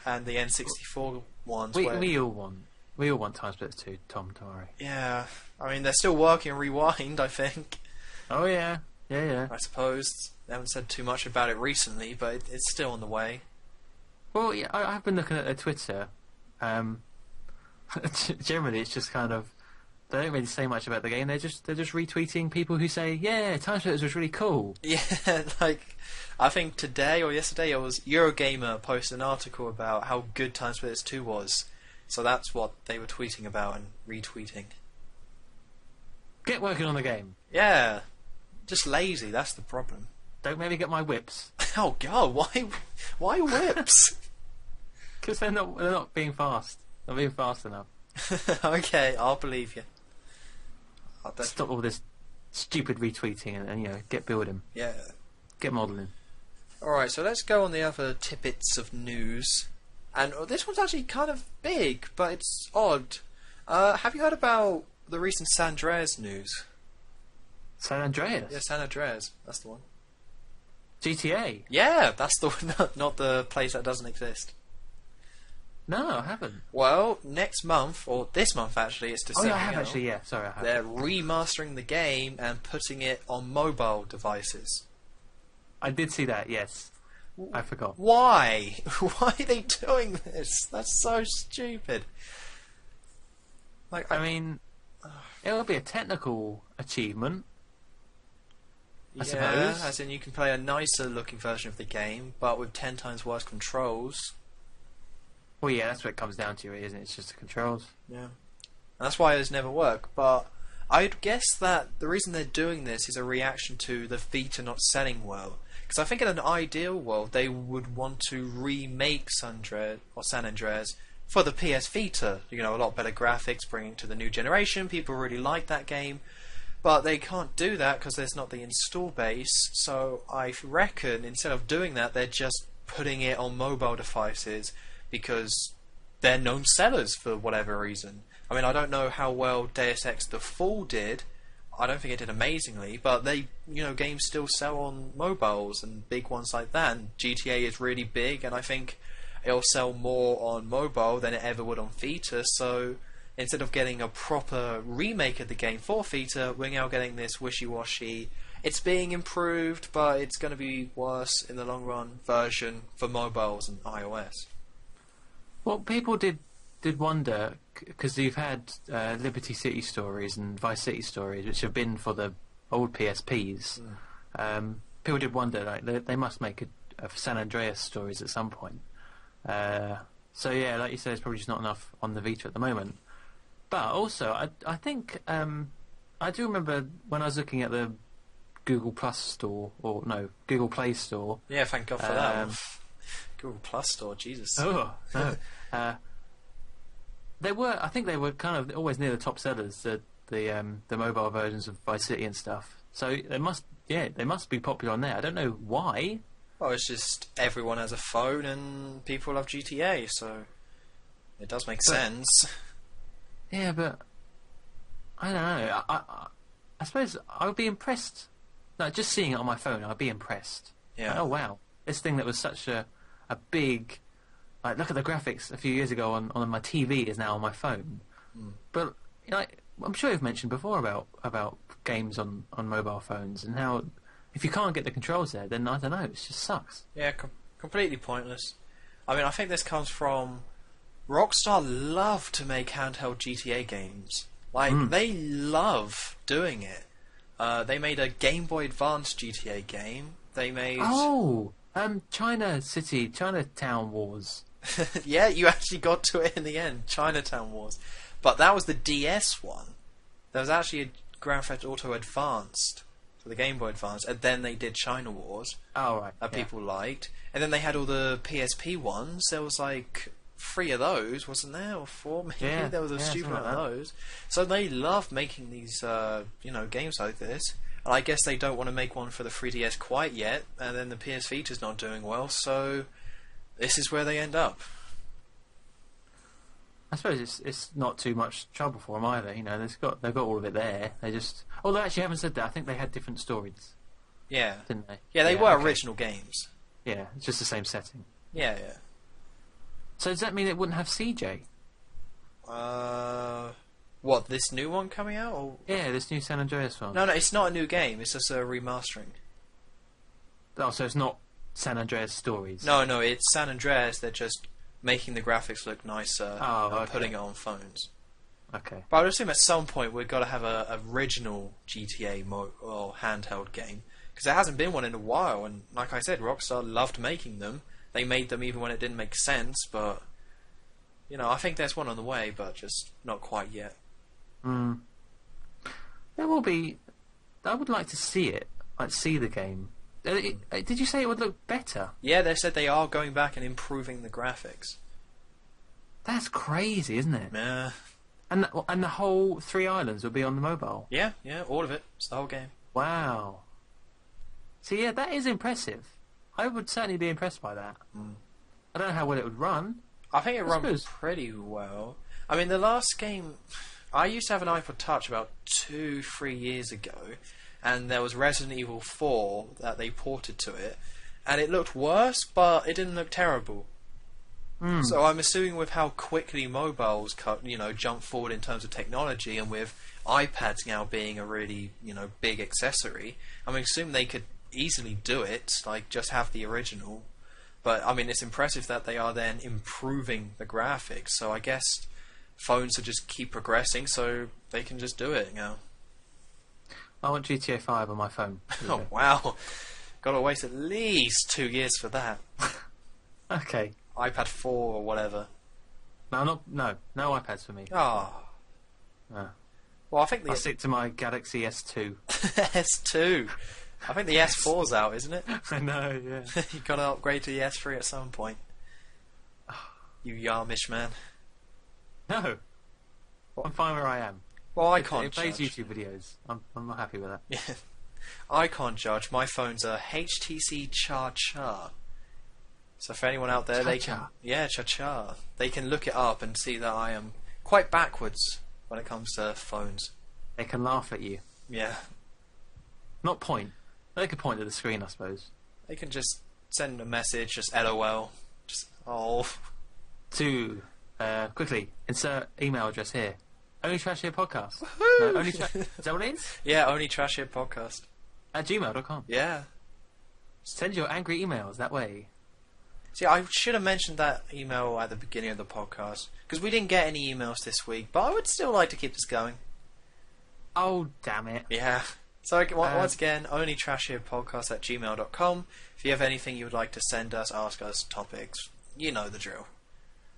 And the N64 ones. We all want Time Splitters 2, Tom, don't worry. Yeah, I mean, they're still working on Rewind, I think. Oh, yeah. Yeah. I suppose. They haven't said too much about it recently, but it's still on the way. Well, yeah, I've been looking at their Twitter. Generally, it's just kind of, they don't really say much about the game. They're just retweeting people who say, "Yeah, Time Splitters was really cool." Yeah, like I think today or yesterday, it was Eurogamer posted an article about how good Time Splitters 2 was. So that's what they were tweeting about and retweeting. Get working on the game. Yeah, just lazy. That's the problem. Don't maybe get my whips. Oh God, why whips? Because they're not being fast. Not being fast enough. Okay, I'll believe you. Stop all this stupid retweeting and you know, get building. Yeah. Get modelling. Alright, so let's go on the other tidbits of news. And this one's actually kind of big, but it's odd. Have you heard about the recent San Andreas news? San Andreas? Yeah, San Andreas. That's the one. GTA? Yeah, that's the one. Not the place that doesn't exist. No, I haven't. Well, next month, or this month actually, it's December. Oh, yeah, I have actually, yeah. Sorry, I have. They're remastering the game and putting it on mobile devices. I did see that, yes. I forgot. Why? Why are they doing this? That's so stupid. Like, I mean, it'll be a technical achievement, I suppose. As in you can play a nicer looking version of the game, but with 10 times worse controls. Well, yeah, that's what it comes down to, really, isn't it? It's just the controls. Yeah. And that's why it's never worked. But I'd guess that the reason they're doing this is a reaction to the Vita not selling well. Because I think in an ideal world, they would want to remake San Andreas for the PS Vita. You know, a lot better graphics, bringing it to the new generation. People really like that game. But they can't do that because there's not the install base. So I reckon instead of doing that, they're just putting it on mobile devices because they're known sellers for whatever reason. I mean, I don't know how well Deus Ex The Fall did. I don't think it did amazingly, but they, games still sell on mobiles and big ones like that. And GTA is really big, and I think it'll sell more on mobile than it ever would on Vita. So instead of getting a proper remake of the game for Vita, we're now getting this wishy-washy, it's being improved, but it's going to be worse in the long run version for mobiles and iOS. Well, people did wonder, because you've had Liberty City stories and Vice City stories, which have been for the old PSPs. People did wonder, like, they must make a San Andreas stories at some point. So yeah, like you said, it's probably just not enough on the Vita at the moment. But also, I think I do remember when I was looking at the Google Plus store, or no, Google Play store. Yeah, thank God for that. Google Plus store, Jesus. Oh no. I think they were kind of always near the top sellers, the mobile versions of Vice City and stuff. So they must be popular on there. I don't know why. Well, it's just everyone has a phone and people love GTA, so it does make sense. Yeah, but I don't know. I suppose I would be impressed. No, just seeing it on my phone, I'd be impressed. Yeah. Like, oh wow, this thing that was such a big, like, look at the graphics a few years ago on my TV is now on my phone. But I'm sure you've mentioned before about games on mobile phones and how if you can't get the controls there, then I don't know, it just sucks. Yeah, completely pointless. I mean, I think this comes from Rockstar love to make handheld GTA games. Like, they love doing it. They made a Game Boy Advance GTA game. They made... Chinatown Wars. Yeah, you actually got to it in the end, Chinatown Wars. But that was the DS one. There was actually a Grand Theft Auto Advanced for the Game Boy Advance, and then they did China Wars. Oh, right. That people liked. And then they had all the PSP ones. There was like 3 of those, wasn't there? Or 4 maybe? Yeah, There was a stupid amount of those. So they love making these games like this. And I guess they don't want to make one for the 3DS quite yet, and then the PS Vita's not doing well, so this is where they end up. I suppose it's not too much trouble for them either. They've got all of it there. They just... Although, actually, having said that, I think they had different stories. Yeah. Didn't they? Yeah, they were original games. Yeah, it's just the same setting. Yeah. So does that mean it wouldn't have CJ? What, this new one coming out? Or... Yeah, this new San Andreas one. No, it's not a new game. It's just a remastering. Oh, so it's not San Andreas stories? No, it's San Andreas. They're just making the graphics look nicer and putting it on phones. Okay. But I would assume at some point we've got to have a original GTA or handheld game, because there hasn't been one in a while. And like I said, Rockstar loved making them. They made them even when it didn't make sense. But I think there's one on the way, but just not quite yet. There will be. I would like to see it. Like see the game. Did you say it would look better? Yeah, they said they are going back and improving the graphics. That's crazy, isn't it? Yeah. And the whole 3 islands will be on the mobile. Yeah, all of it. It's the whole game. Wow. So yeah, that is impressive. I would certainly be impressed by that. I don't know how well it would run. I think it runs pretty well. I mean, the last game... I used to have an iPod Touch about 2-3 years ago, and there was Resident Evil 4 that they ported to it, and it looked worse, but it didn't look terrible. So I'm assuming with how quickly mobiles jump forward in terms of technology, and with iPads now being a really big accessory, I'm assuming they could easily do it, like just have the original. But I mean, it's impressive that they are then improving the graphics. So I guess phones will just keep progressing, so they can just do it now. I want GTA 5 on my phone. Oh wow! Got to wait at least 2 years for that. Okay. iPad 4 or whatever. No iPads for me. Oh. No. Well, I think I'll stick to my Galaxy S2. S2. I think the S4's out, isn't it? I know, yeah. You've got to upgrade to the S3 at some point. You Yarmish man. No. I'm fine where I am. Well, I It can't plays judge. YouTube videos. I'm not happy with that. Yeah. I can't judge. My phone's a HTC Cha-Cha. So for anyone out there, they can... Yeah, Cha-Cha. They can look it up and see that I am quite backwards when it comes to phones. They can laugh at you. Yeah. Not point. They could point at the screen, I suppose. They can just send a message, just LOL. Just, oh. To, quickly, insert email address here. Only Trash Here Podcast. Woohoo! No, is that what it is? Yeah, Only Trash Here Podcast. At gmail.com. Yeah. Send your angry emails that way. See, I should have mentioned that email at the beginning of the podcast, because we didn't get any emails this week, but I would still like to keep this going. Oh, damn it. Yeah. So, once again, onlytrashherepodcast at gmail.com. If you have anything you would like to send us, ask us, topics, you know the drill.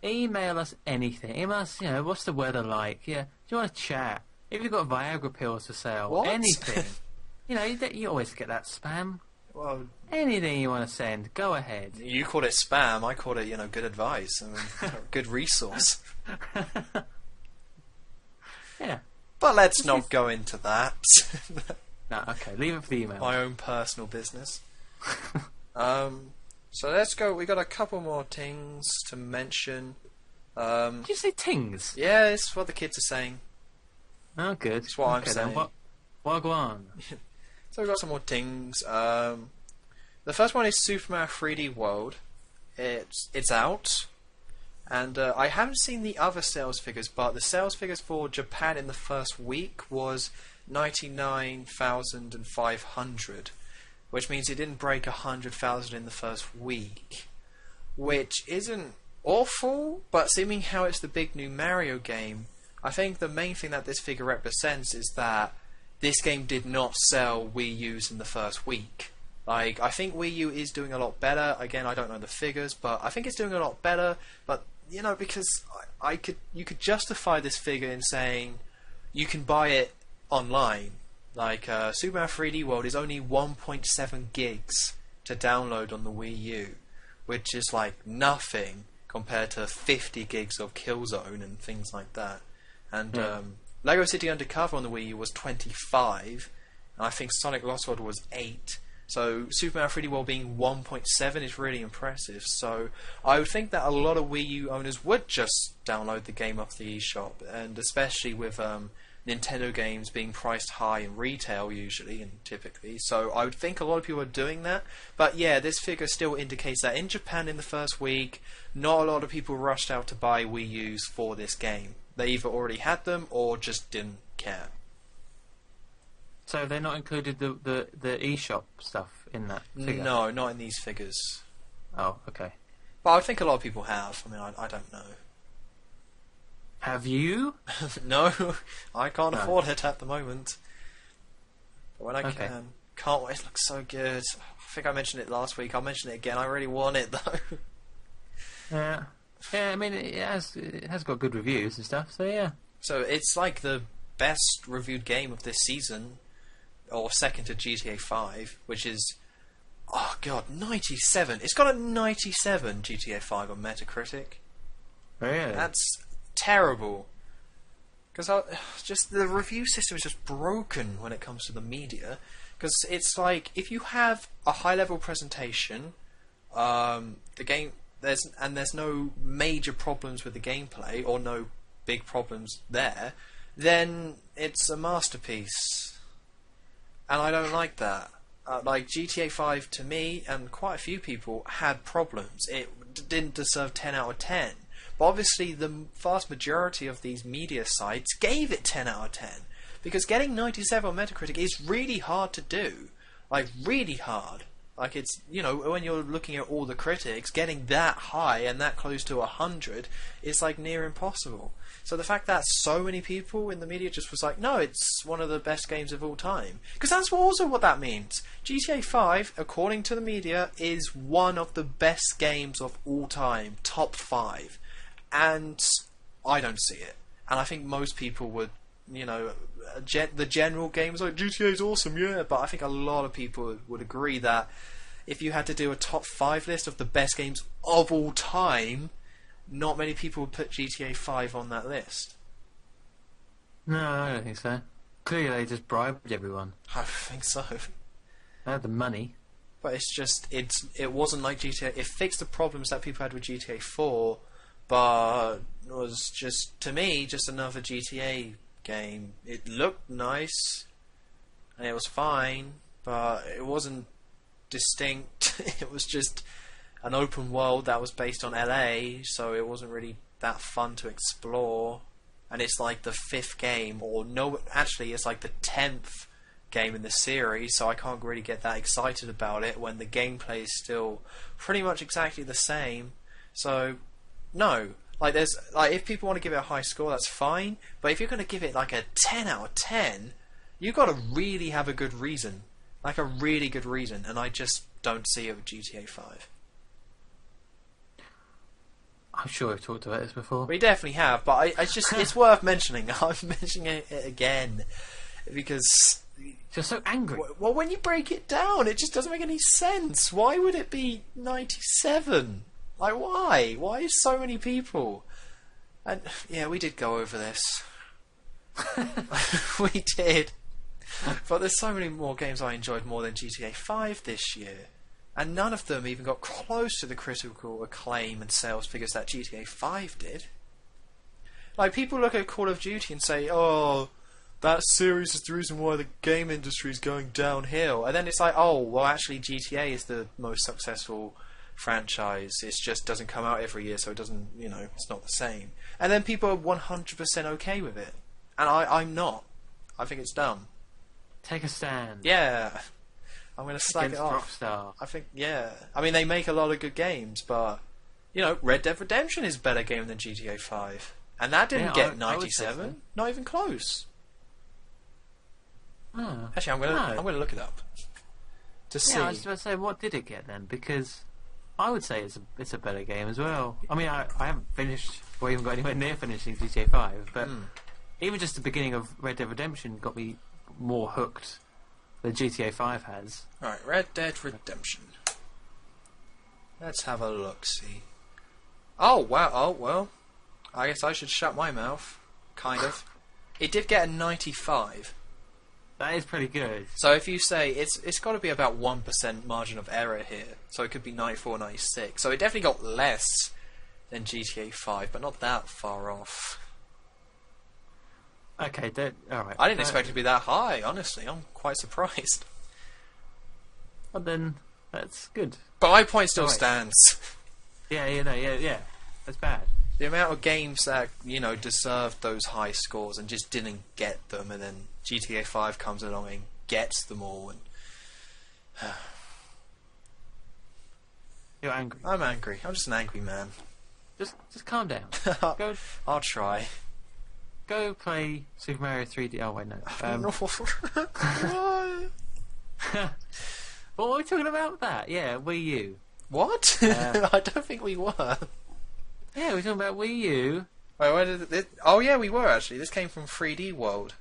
Email us anything. Email us, what's the weather like? Yeah. Do you want to chat? If you've got Viagra pills for sale, What? anything. You always get that spam. Well, anything you want to send, go ahead. You called it spam, I called it, good advice. I mean, good resource. Yeah. But let's not go into that. No, okay, leave it for the email. My own personal business. So let's go. We got a couple more things to mention. Did you say tings? Yeah, it's what the kids are saying. Oh, good. It's what I'm saying. Wagwan. So we've got some more things. The first one is Super Mario 3D World. It's out. And I haven't seen the other sales figures, but the sales figures for Japan in the first week was 99,500, which means it didn't break 100,000 in the first week, which isn't awful, but seeming how it's the big new Mario game, I think the main thing that this figure represents is that this game did not sell Wii U's in the first week. Like, I think Wii U is doing a lot better. Again, I don't know the figures, but I think it's doing a lot better. But you know, because you could justify this figure in saying you can buy it online. Like Super Mario 3D World is only 1.7 gigs to download on the Wii U, which is like nothing compared to 50 gigs of Killzone and things like that. And Lego City Undercover on the Wii U was 25, and I think Sonic Lost World was 8. So Super Mario 3D World being 1.7 is really impressive. So I would think that a lot of Wii U owners would just download the game off the eShop, and especially with Nintendo games being priced high in retail usually and typically. So I would think a lot of people are doing that. But yeah, this figure still indicates that in Japan in the first week, not a lot of people rushed out to buy Wii U's for this game. They either already had them or just didn't care. So they're not included the eShop stuff in that figure? No, not in these figures. Oh, okay. But I think a lot of people have. I mean, I don't know. Have you? No, I can't afford it at the moment. But when I can. Can't wait, it looks so good. I think I mentioned it last week. I'll mention it again. I really want it, though. Yeah. Yeah, I mean, it has got good reviews and stuff, so yeah. So it's like the best reviewed game of this season, or second to GTA 5, which is, oh god, 97. It's got a 97 GTA 5 on Metacritic. Really? That's terrible. Because just the review system is just broken when it comes to the media. Because it's like, if you have a high-level presentation, the game... There's no major problems with the gameplay, or no big problems there, then it's a masterpiece. And I don't like that. Like, GTA 5 to me, and quite a few people, had problems. It didn't deserve 10 out of 10. But obviously the vast majority of these media sites gave it 10 out of 10. Because getting 97 on Metacritic is really hard to do. Like, really hard. Like, it's, you know, when you're looking at all the critics, getting that high and that close to 100 is, like, near impossible. So the fact that so many people in the media just was like, no, it's one of the best games of all time. Because that's also what that means. GTA 5, according to the media, is one of the best games of all time. Top 5. And I don't see it. And I think most people would, you know, the general games like GTA is awesome, yeah, but I think a lot of people would agree that if you had to do a top 5 list of the best games of all time, not many people would put GTA 5 on that list. No, I don't think so. Clearly they just bribed everyone. I think so. They had the money. But it's just, it wasn't like GTA. It fixed the problems that people had with GTA 4, but it was just, to me, just another GTA game. It looked nice and it was fine, but it wasn't distinct. It was just an open world that was based on LA, so it wasn't really that fun to explore. And it's like the 5th game, or no, actually it's like the 10th game in the series, so I can't really get that excited about it when the gameplay is still pretty much exactly the same. So no, like, there's, like, if people want to give it a high score, that's fine. But if you're going to give it like a 10 out of 10, you've got to really have a good reason, like a really good reason. And I just don't see it with GTA 5. I'm sure we've talked about this before. We definitely have, but it's worth mentioning. I'm mentioning it again because you're so angry. Well, when you break it down, it just doesn't make any sense. Why would it be 97? Like, why? Why so many people? And yeah, we did go over this. We did. But there's so many more games I enjoyed more than GTA 5 this year. And none of them even got close to the critical acclaim and sales figures that GTA 5 did. Like, people look at Call of Duty and say, oh, that series is the reason why the game industry is going downhill. And then it's like, oh, well, actually, GTA is the most successful franchise. It just doesn't come out every year, so it doesn't, it's not the same. And then people are 100% okay with it. And I'm not. I think it's dumb. Take a stand. Yeah. I'm going to slag it off. Rockstar. I think, yeah. I mean, they make a lot of good games, but, Red Dead Redemption is a better game than GTA 5. And that didn't get 97. So. Not even close. Oh. Actually, I'm gonna look it up to see. I was about to say, what did it get then? Because I would say it's a better game as well. I mean, I haven't finished or even got anywhere near finishing GTA 5, but even just the beginning of Red Dead Redemption got me more hooked than GTA 5 has. All right, Red Dead Redemption. Let's have a look. See. Oh wow. Oh well. I guess I should shut my mouth. Kind of. It did get a 95. That is pretty good. So if you say it's got to be about 1% margin of error here, so it could be 94, 96. So it definitely got less than GTA 5, but not that far off. Okay, all right. I didn't expect it to be that high. Honestly, I'm quite surprised. Well then, that's good. But my point still stands. Yeah. That's bad. The amount of games that deserved those high scores and just didn't get them, and then GTA 5 comes along and gets them all. And you're angry. I'm angry. I'm just an angry man. Just calm down. I'll try. Go play Super Mario 3D. Oh wait, no. Why? What were we talking about? That Wii U. What? I don't think we were. Yeah, we're talking about Wii U. Wait, where did it? Oh yeah, we were actually. This came from 3D World.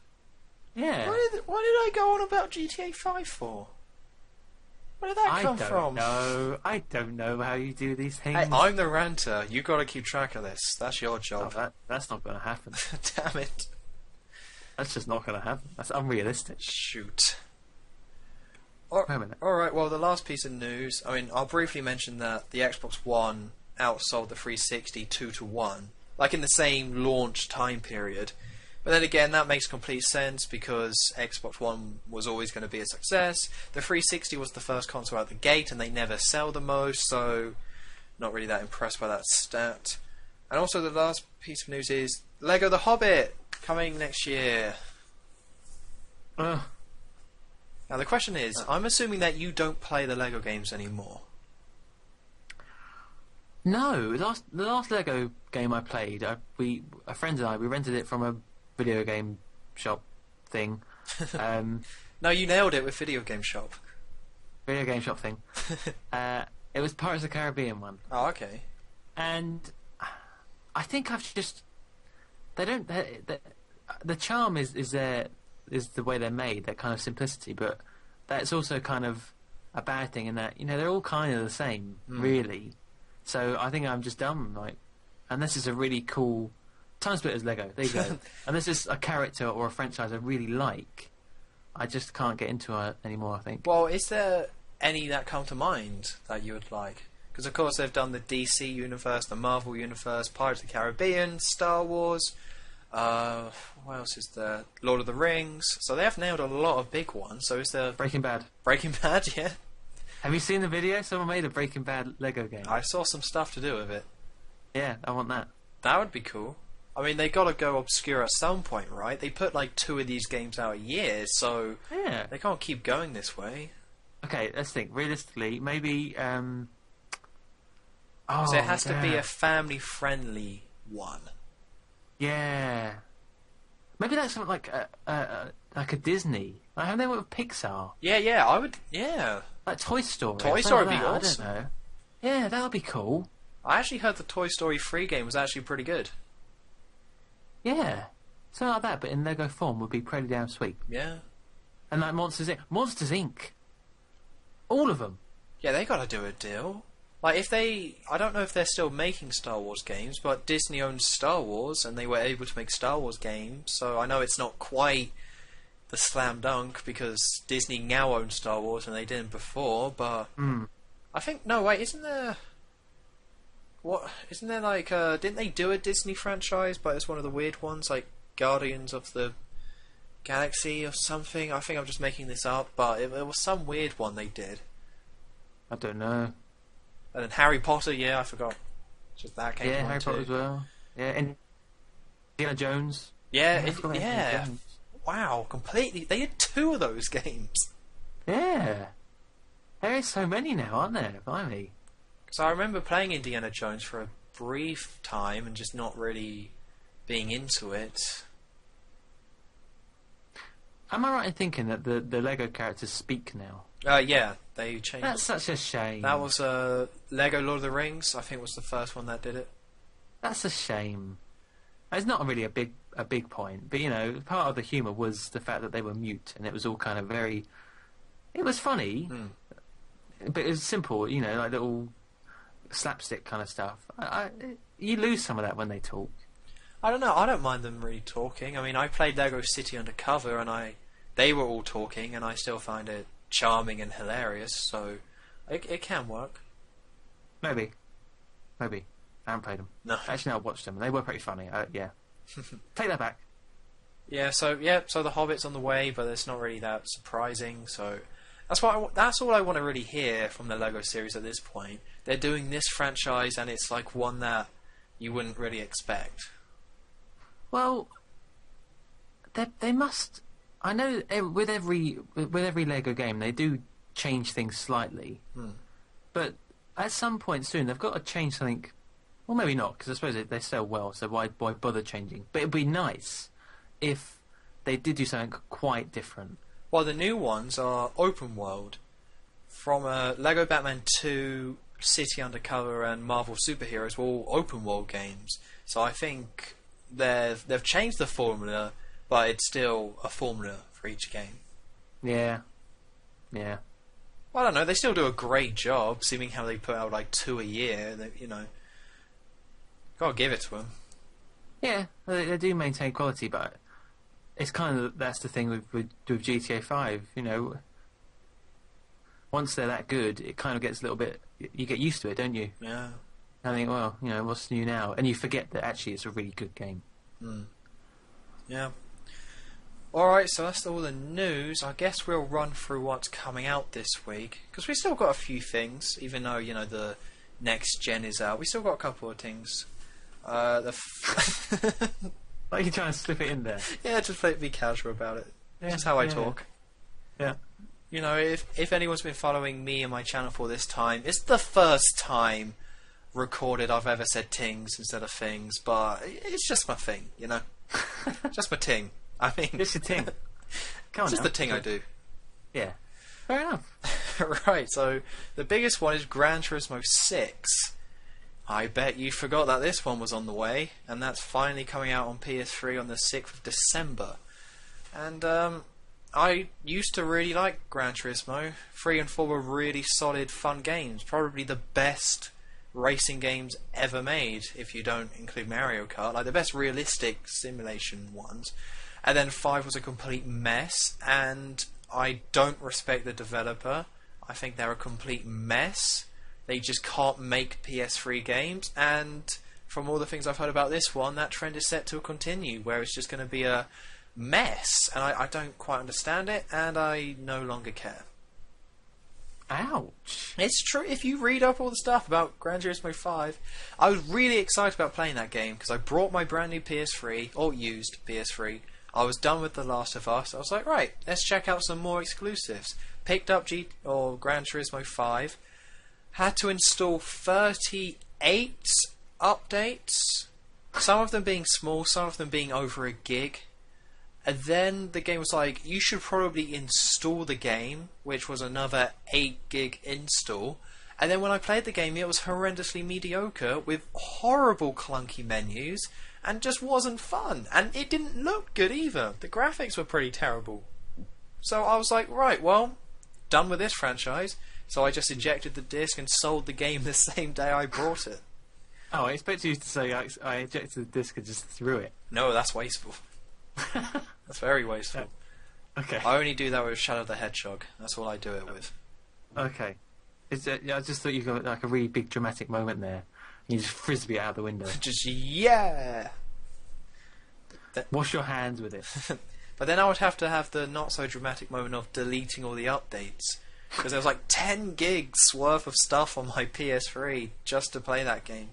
Yeah. Why did I go on about GTA 5 for? Where did that come from? I don't know how you do these things. Hey, I'm the ranter. You got to keep track of this. That's your job. Oh, that's not going to happen. Damn it. That's just not going to happen. That's unrealistic. Shoot. Wait a minute. Alright, well, the last piece of news. I mean, I'll briefly mention that the Xbox One outsold the 360 2-1, like in the same launch time period. But then again, that makes complete sense because Xbox One was always going to be a success. The 360 was the first console out the gate, and they never sell the most, so not really that impressed by that stat. And also, the last piece of news is Lego The Hobbit coming next year. Now the question is, I'm assuming that you don't play the Lego games anymore. No, the last Lego game I played, a friend and I, we rented it from a video game shop thing. No, you nailed it with video game shop. Video game shop thing. It was Pirates of the Caribbean one. Oh, okay. And I think I've just the charm is the way they're made, that kind of simplicity, but that's also kind of a bad thing in that they're all kind of the same, really. So I think I'm just dumb, and this is a really cool Time Splitters Lego. There you go. And this is a character or a franchise I really like. I just can't get into it anymore, I think. Well, is there any that come to mind that you would like? Because of course they've done the DC universe, the Marvel universe, Pirates of the Caribbean, Star Wars. What else is there? Lord of the Rings. So they have nailed a lot of big ones. So is there Breaking Bad? Breaking Bad, yeah. Have you seen the video? Someone made a Breaking Bad Lego game. I saw some stuff to do with it. Yeah, I want that. That would be cool. I mean, they got to go obscure at some point, right? They put like 2 of these games out a year, so yeah, they can't keep going this way. Okay, let's think. Realistically, maybe. So it has to be a family-friendly one. Yeah. Maybe that's something like a Disney. Like how they went with Pixar. Yeah, I would. Yeah. Like Toy Story. Toy Story would be awesome. I don't know. Yeah, that would be cool. I actually heard the Toy Story 3 game was actually pretty good. Yeah. Something like that, but in Lego form would be pretty damn sweet. Yeah. And like Monsters Inc. All of them. Yeah, they got to do a deal. Like I don't know if they're still making Star Wars games, but Disney owns Star Wars, and they were able to make Star Wars games. So I know it's not quite the slam dunk because Disney now owns Star Wars and they didn't before. But I think isn't there? What isn't there like? Didn't they do a Disney franchise? But it's one of the weird ones, like Guardians of the Galaxy or something. I think I'm just making this up, but it was some weird one they did. I don't know. And then Harry Potter, I forgot. Just that came to mind Harry too. Potter as well. Yeah, and Indiana Jones. Yeah, Indiana Jones. Wow, completely. They did 2 of those games. Yeah. There is so many now, aren't there? Blimey. Because I remember playing Indiana Jones for a brief time and just not really being into it. Am I right in thinking that the Lego characters speak now? Yeah, they changed. That's such a shame. That was Lego Lord of the Rings, I think was the first one that did it. That's a shame. It's not really a big point, but part of the humour was the fact that they were mute, and it was all kind of very. It was funny, but it was simple, like little slapstick kind of stuff. You lose some of that when they talk. I don't know. I don't mind them really talking. I mean, I played Lego City Undercover, and they were all talking, and I still find it charming and hilarious. So it can work. Maybe. I haven't played them. No. Actually, no, I watched them, and they were pretty funny. Yeah. Take that back. So the Hobbit's on the way, but it's not really that surprising. So that's all I want to really hear from the Lego series at this point. They're doing this franchise, and it's like one that you wouldn't really expect. Well, they must. I know with every Lego game they do change things slightly, but at some point soon they've got to change something. Well, maybe not, because I suppose they sell well, so why bother changing? But it'd be nice if they did do something quite different. Well, the new ones are open world, from Lego Batman 2, City Undercover, and Marvel Superheroes were all open world games. So I think they've changed the formula, but it's still a formula for each game. Yeah. Well, I don't know. They still do a great job, seeming how they put out like 2 a year. Gotta give it to them. Yeah, they do maintain quality, but it's kind of that's the thing with GTA 5. Once they're that good, it kind of gets a little bit. You get used to it, don't you? Yeah. I think, well, what's new now? And you forget that actually it's a really good game. Yeah. Alright, so that's all the news. I guess we'll run through what's coming out this week. Because we've still got a few things, even though, the next gen is out. We still got a couple of things. Like you're trying to slip it in there. Yeah, just be casual about it. Yeah, just how I talk. Yeah. If anyone's been following me and my channel for this time, it's the first time recorded I've ever said tings instead of things, but it's just my thing, just my ting. I mean, it's a ting. It's just the ting I do. Yeah, fair enough. Right, so the biggest one is Gran Turismo 6. I bet you forgot that this one was on the way, and that's finally coming out on PS3 on the 6th of December. And I used to really like Gran Turismo. 3 and 4 were really solid, fun games. Probably the best racing games ever made, if you don't include Mario Kart. Like the best realistic simulation ones. And then 5 was a complete mess, and I don't respect the developer. I think they're a complete mess. They just can't make PS3 games, and from all the things I've heard about this one, that trend is set to continue, where it's just going to be a mess, and I don't quite understand it, and I no longer care. Ouch. It's true. If you read up all the stuff about Gran Turismo 5, I was really excited about playing that game, because I brought my brand new PS3, or used PS3. I was done with The Last of Us. I was like, right, let's check out some more exclusives. Picked up Gran Turismo 5. Had to install 38 updates, some of them being small, some of them being over a gig. And then the game was like, you should probably install the game, which was another 8 gig install. And then when I played the game, it was horrendously mediocre with horrible clunky menus and just wasn't fun. And it didn't look good either. The graphics were pretty terrible. So I was like, right, well, done with this franchise. So I just ejected the disc and sold the game the same day I brought it. Oh, I expect you to say I ejected the disc and just threw it. No, that's wasteful. That's very wasteful. Okay. I only do that with Shadow the Hedgehog. That's all I do it with. Okay. I just thought you got like a really big dramatic moment there. You just frisbee it out the window. Just, yeah! Wash your hands with it. But then I would have to have the not so dramatic moment of deleting all the updates. Because there was like 10 gigs worth of stuff on my PS3 just to play that game.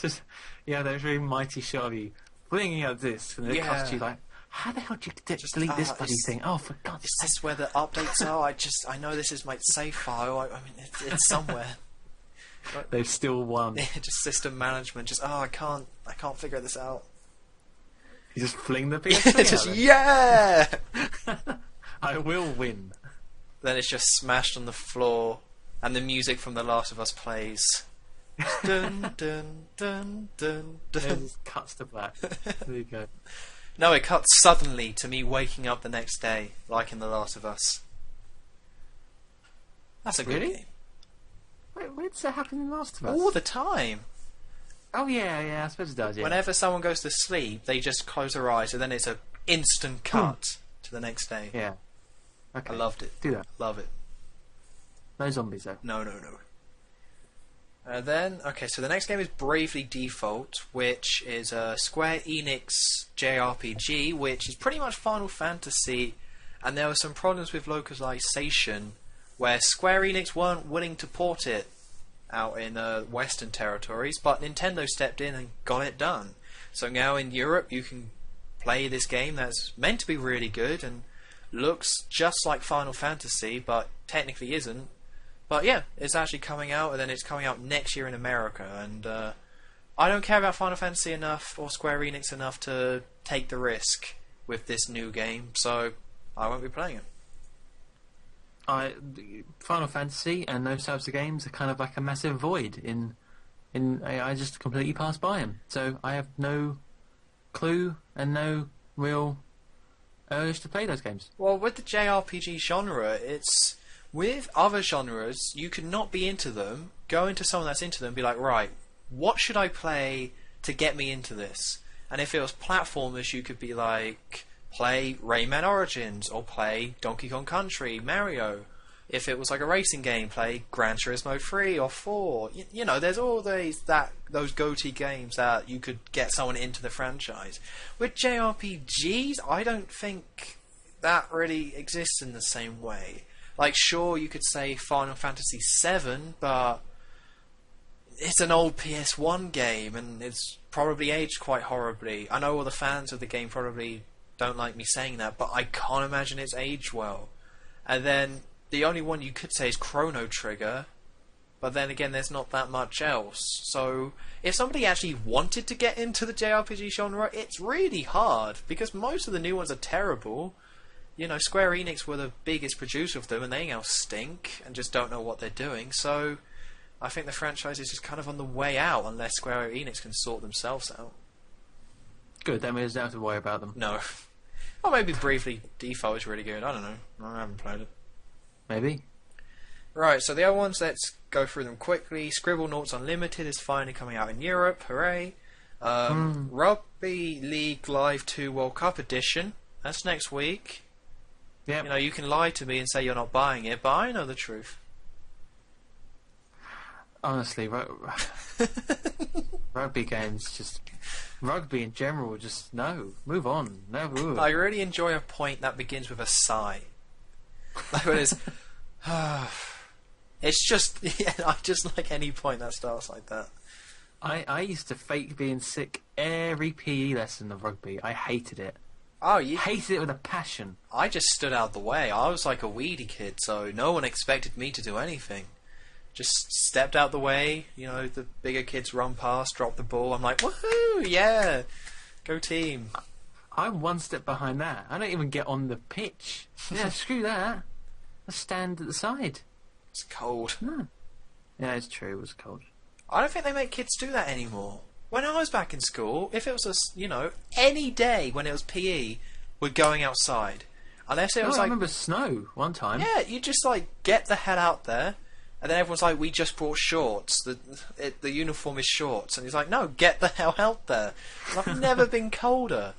Just, yeah, that really mighty shot of you flinging out this, and it cost you like, how the hell did you delete this bloody thing? Oh, for God's sake! Is this where the updates are? I know this is my save file. I mean, it's somewhere. But they've still won. Just system management. Just I can't figure this out. You just fling the PS3 just yeah. I will win. Then it's just smashed on the floor, and the music from The Last of Us plays. Dun dun dun dun dun. It just cuts to black. There you go. No, it cuts suddenly to me waking up the next day, like in The Last of Us. That's a good game. Wait, where does that happen in The Last of Us? All the time. Oh yeah, I suppose it does. Yeah. Whenever someone goes to sleep, they just close their eyes, and then it's an instant cut to the next day. Yeah. Okay. I loved it. Do that. Love it. No zombies though. No. Then, okay, so the next game is Bravely Default, which is a Square Enix JRPG, which is pretty much Final Fantasy, and there were some problems with localization, where Square Enix weren't willing to port it out in Western territories, but Nintendo stepped in and got it done. So now in Europe you can play this game that's meant to be really good and looks just like Final Fantasy, but technically isn't. But yeah, it's actually coming out, and then it's coming out next year in America, and I don't care about Final Fantasy enough, or Square Enix enough to take the risk with this new game, so I won't be playing it. Final Fantasy and those types of games are kind of like a massive void I just completely pass by them, so I have no clue and no real urge to play those games. Well, with the JRPG genre, it's with other genres, you could not be into them, go into someone that's into them and be like, right, what should I play to get me into this? And if it was platformers, you could be like, play Rayman Origins, or play Donkey Kong Country, Mario. If it was like a racing game, play Gran Turismo 3 or 4. You know, there's all those go-to games that you could get someone into the franchise. With JRPGs, I don't think that really exists in the same way. Like, sure, you could say Final Fantasy VII, but it's an old PS1 game, and it's probably aged quite horribly. I know all the fans of the game probably don't like me saying that, but I can't imagine it's aged well. And then the only one you could say is Chrono Trigger, but then again, there's not that much else. So if somebody actually wanted to get into the JRPG genre, it's really hard, because most of the new ones are terrible. You know, Square Enix were the biggest producer of them, and they now stink and just don't know what they're doing. So I think the franchise is just kind of on the way out, unless Square Enix can sort themselves out. Good, that means I don't have to worry about them. No. Or maybe Briefly Default is really good. I don't know. I haven't played it. Maybe. Right, so the other ones, let's go through them quickly. Scribblenauts Unlimited is finally coming out in Europe. Hooray. Rugby League Live 2 World Cup Edition. That's next week. Yep. You know, you can lie to me and say you're not buying it, but I know the truth. Honestly, rugby games, just rugby in general, just no, move on. No, ooh. I really enjoy a point that begins with a sigh. Like when it's, it's just, yeah, I just like any point that starts like that. I used to fake being sick every PE lesson of rugby. I hated it. Oh, you hated it with a passion. I just stood out the way. I was like a weedy kid, so no one expected me to do anything. Just stepped out the way, you know, the bigger kids run past, drop the ball. I'm like, woohoo, yeah, go team. I'm one step behind that. I don't even get on the pitch. Yeah, screw that. I stand at the side. It's cold. No. Yeah, it's true, it was cold. I don't think they make kids do that anymore. When I was back in school, if it was any day when it was PE, we're going outside. Unless it was I remember snow one time. Yeah, you just like get the hell out there, and then everyone's like, "We just brought shorts. The uniform is shorts," and he's like, "No, get the hell out there." And I've never been colder.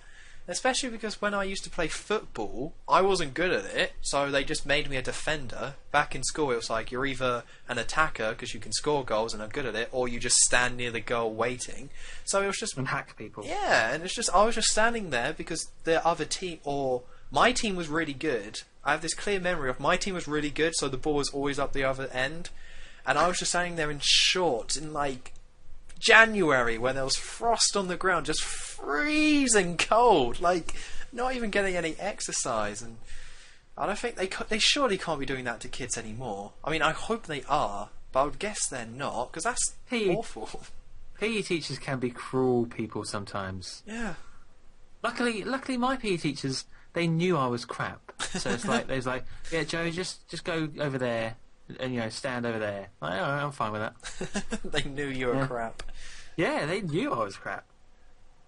Especially because when I used to play football, I wasn't good at it, so they just made me a defender. Back in school, it was like you're either an attacker because you can score goals and are good at it, or you just stand near the goal waiting. So it was just And hack people. yeah, and it's just I was just standing there because the other team or my team was really good. I have this clear memory of my team was really good, so the ball was always up the other end, and I was just standing there in shorts in like January when there was frost on the ground, just freezing cold, like not even getting any exercise. And I don't think they surely can't be doing that to kids anymore. I mean, I hope they are, but I would guess they're not, because that's awful. PE teachers can be cruel people sometimes. Yeah. Luckily, my PE teachers, they knew I was crap. So it's like they was like, yeah, Joe, just go over there and stand over there. Like, all right, I'm fine with that. They knew you were crap. Yeah, they knew I was crap.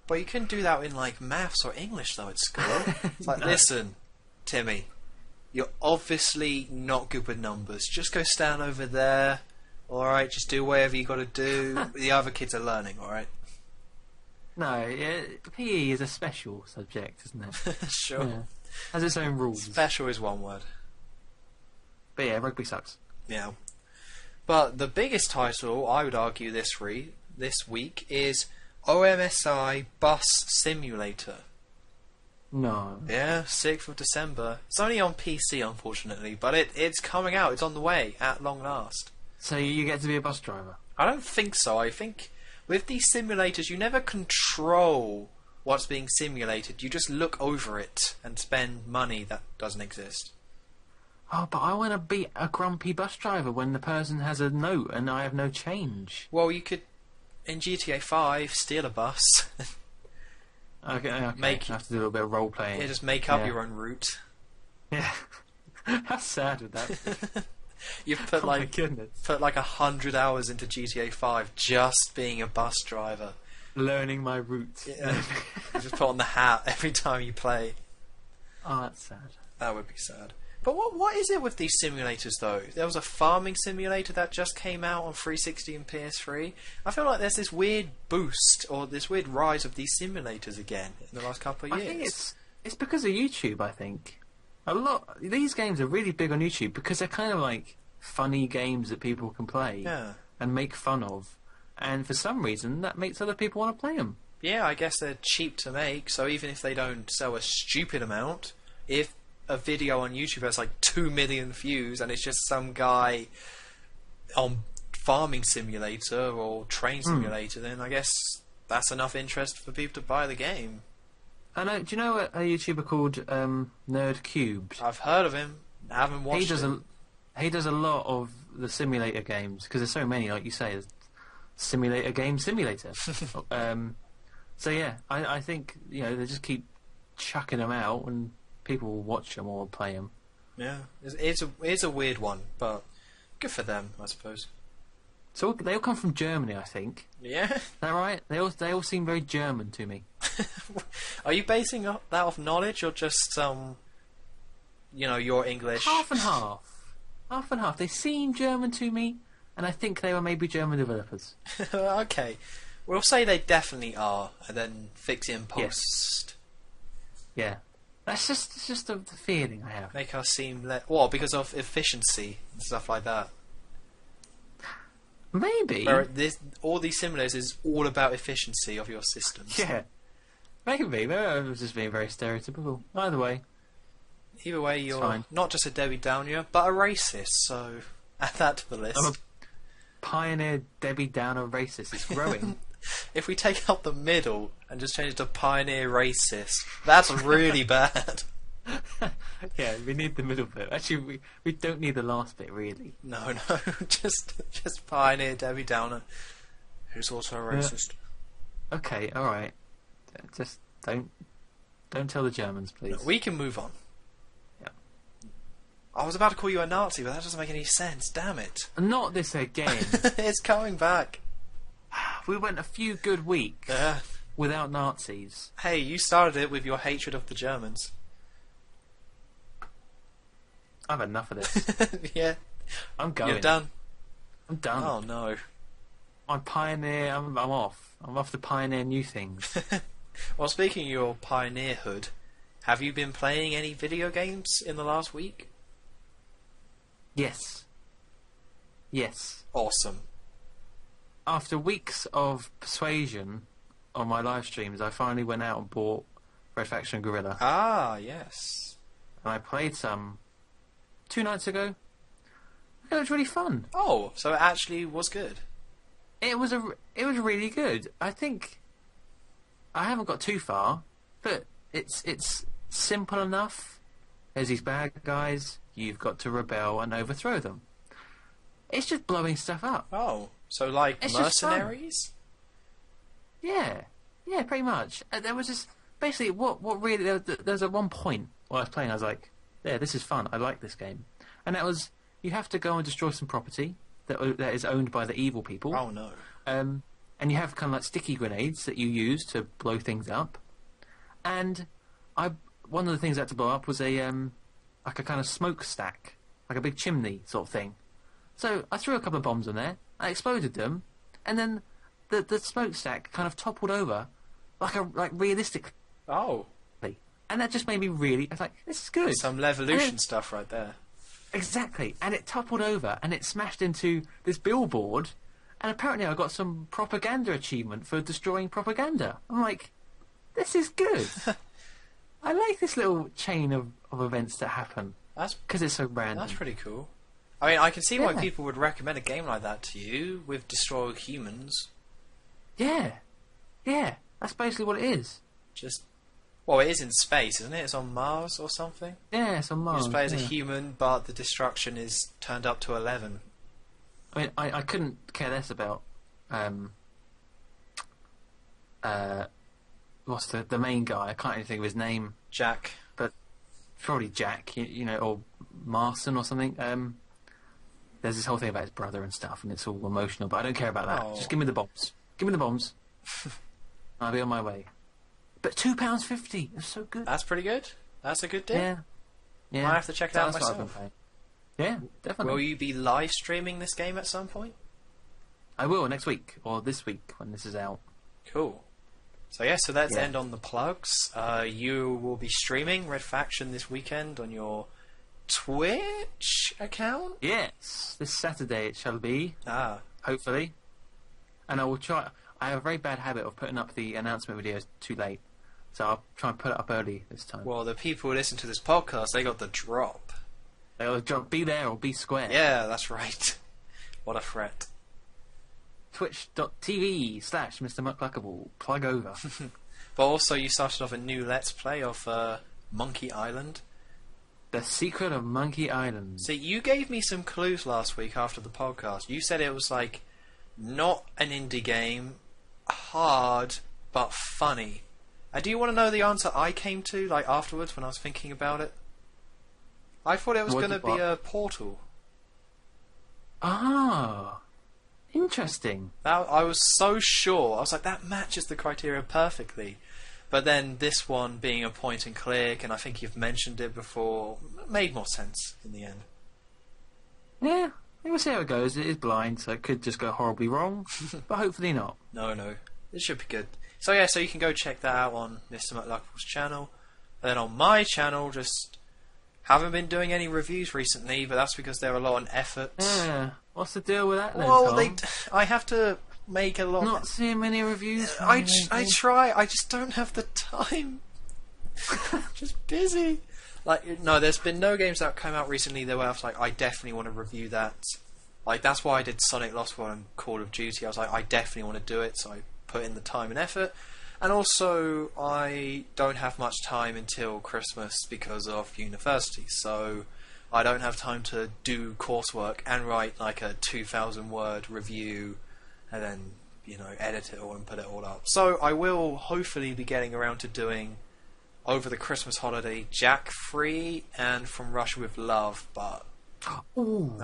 But you couldn't do that in like maths or English though at school. It's like, listen, Timmy, you're obviously not good with numbers. Just go stand over there. All right, just do whatever you got to do. The other kids are learning. All right. No, PE is a special subject, isn't it? Sure. Yeah. Has its own rules. Special is one word. But yeah, rugby sucks. Yeah. But the biggest title, I would argue, this week is OMSI Bus Simulator. No. Yeah, 6th of December. It's only on PC, unfortunately, but it's coming out. It's on the way, at long last. So you get to be a bus driver? I don't think so. I think with these simulators, you never control what's being simulated. You just look over it and spend money that doesn't exist. Oh, but I want to be a grumpy bus driver when the person has a note and I have no change. Well, you could, in GTA 5, steal a bus. Okay. I have to do a little bit of role playing. Yeah, just make up your own route. Yeah. How sad would that be? You've put my goodness. put like 100 hours into GTA 5 just being a bus driver. Learning my route. Yeah. You just put on the hat every time you play. Oh, that's sad. That would be sad. But what is it with these simulators though? There was a farming simulator that just came out on 360 and PS3. I feel like there's this weird boost or this weird rise of these simulators again in the last couple of years. I think it's because of YouTube, I think. These games are really big on YouTube because they're kind of like funny games that people can play and make fun of. And for some reason, that makes other people want to play them. Yeah, I guess they're cheap to make, so even if they don't sell a stupid amount, if a video on YouTube has like 2 million views and it's just some guy on Farming Simulator or Train Simulator, then I guess that's enough interest for people to buy the game. I know. Do you know a YouTuber called Nerd Cubed? I've heard of him. I haven't watched him. He does a lot of the simulator games because there's so many, like you say, there's simulator game simulator. So yeah, I think they just keep chucking them out and people will watch them or play them. Yeah, it's a weird one, but good for them, I suppose. So they all come from Germany, I think. Yeah. Is that right? They all seem very German to me. Are you basing that off knowledge or just your English? Half and half. Half and half. They seem German to me, and I think they were maybe German developers. Okay. We'll say they definitely are, and then fix it in post. Yeah. It's just the feeling I have. Make us seem because of efficiency and stuff like that. Maybe. All these simulators is all about efficiency of your systems. Yeah. Maybe I was just being very stereotypical. Either way, you're not just a Debbie Downer, but a racist, so add that to the list. I'm a pioneer Debbie Downer racist. It's growing. If we take out the middle and just change it to pioneer racist, that's really bad. Yeah, we need the middle bit. Actually, we don't need the last bit, really. No, just pioneer Debbie Downer, who's also a racist. Okay, all right. Just don't tell the Germans, please. No, we can move on. Yeah. I was about to call you a Nazi, but that doesn't make any sense. Damn it! Not this again. It's coming back. We went a few good weeks without Nazis. Hey, you started it with your hatred of the Germans. I've had enough of this. Yeah. I'm going. You're done? I'm done. Oh, no. I'm off. I'm off to pioneer new things. Well, speaking of your pioneerhood, have you been playing any video games in the last week? Yes. Yes. Awesome. After weeks of persuasion on my live streams, I finally went out and bought Red Faction Guerrilla. Ah, yes. And I played some 2 nights ago. It was really fun. Oh, so it actually was good. It was really good. I think I haven't got too far, but it's simple enough. There's these bad guys. You've got to rebel and overthrow them. It's just blowing stuff up. Oh, so like It's mercenaries? Yeah, pretty much. There was just basically what really there's at one point while I was playing, I was like, yeah, this is fun. I like this game, and that was you have to go and destroy some property that is owned by the evil people. Oh no. And you have kind of like sticky grenades that you use to blow things up. And one of the things I had to blow up was a like a kind of smokestack, like a big chimney sort of thing. So I threw a couple of bombs in there, I exploded them, and then the smokestack kind of toppled over like realistically. Oh. And that just made me really... I was like, this is good. Some Levolution stuff right there. Exactly. And it toppled over and it smashed into this billboard, and apparently I got some propaganda achievement for destroying propaganda. I'm like, this is good. I like this little chain of events that happen. That's because it's so random. That's pretty cool. I mean, I can see why people would recommend a game like that to you, with Destroy Humans. Yeah. That's basically what it is. Well, it is in space, isn't it? It's on Mars or something? Yeah, it's on Mars. You just play as a human, but the destruction is turned up to 11. I mean, I couldn't care less about what's the main guy? I can't even think of his name. Jack. But probably Jack, you know, or Marston or something. There's this whole thing about his brother and stuff, and it's all emotional, but I don't care about that. Oh. Just give me the bombs. Give me the bombs. I'll be on my way. But £2.50. It's so good. That's pretty good. That's a good deal. Yeah. I have to check it out myself. What I've been playing. Yeah, definitely. Will you be live streaming this game at some point? I will next week, or this week when this is out. Cool. So let's end on the plugs. You will be streaming Red Faction this weekend on your Twitch account? Yes, this Saturday it shall be. Hopefully. And I will try... I have a very bad habit of putting up the announcement videos too late. So I'll try and put it up early this time. Well, the people who listen to this podcast, they got the drop. They'll drop be there or be square. Yeah, that's right. What a threat. Twitch.tv/MrMuckluckable. Plug over. But also you started off a new Let's Play of Monkey Island. The Secret of Monkey Island. See, you gave me some clues last week after the podcast. You said it was like not an indie game, hard but funny. Do you want to know the answer I came to like afterwards when I was thinking about it? I thought it was going to be a Portal. Ah, interesting. I was so sure. I was like, that matches the criteria perfectly. But then this one being a point and click, and I think you've mentioned it before, made more sense in the end. Yeah, we'll see how it goes. It is blind, so it could just go horribly wrong, but hopefully not. No, it should be good. So yeah, so you can go check that out on MrMuckluckable's channel. And then on my channel, just haven't been doing any reviews recently, but that's because they're a lot on effort. Yeah, what's the deal with that then, Well, Tom? I have to make a lot. Not seeing many reviews. I try. I just don't have the time. Just busy. Like, no, there's been no games that came out recently that where I was like, I definitely want to review that. Like, that's why I did Sonic Lost World and Call of Duty. I was like, I definitely want to do it, so I put in the time and effort. And also, I don't have much time until Christmas because of university, so I don't have time to do coursework and write like a 2,000 word review and then, edit it all and put it all up. So I will hopefully be getting around to doing, over the Christmas holiday, Jack Free and From Russia with Love, but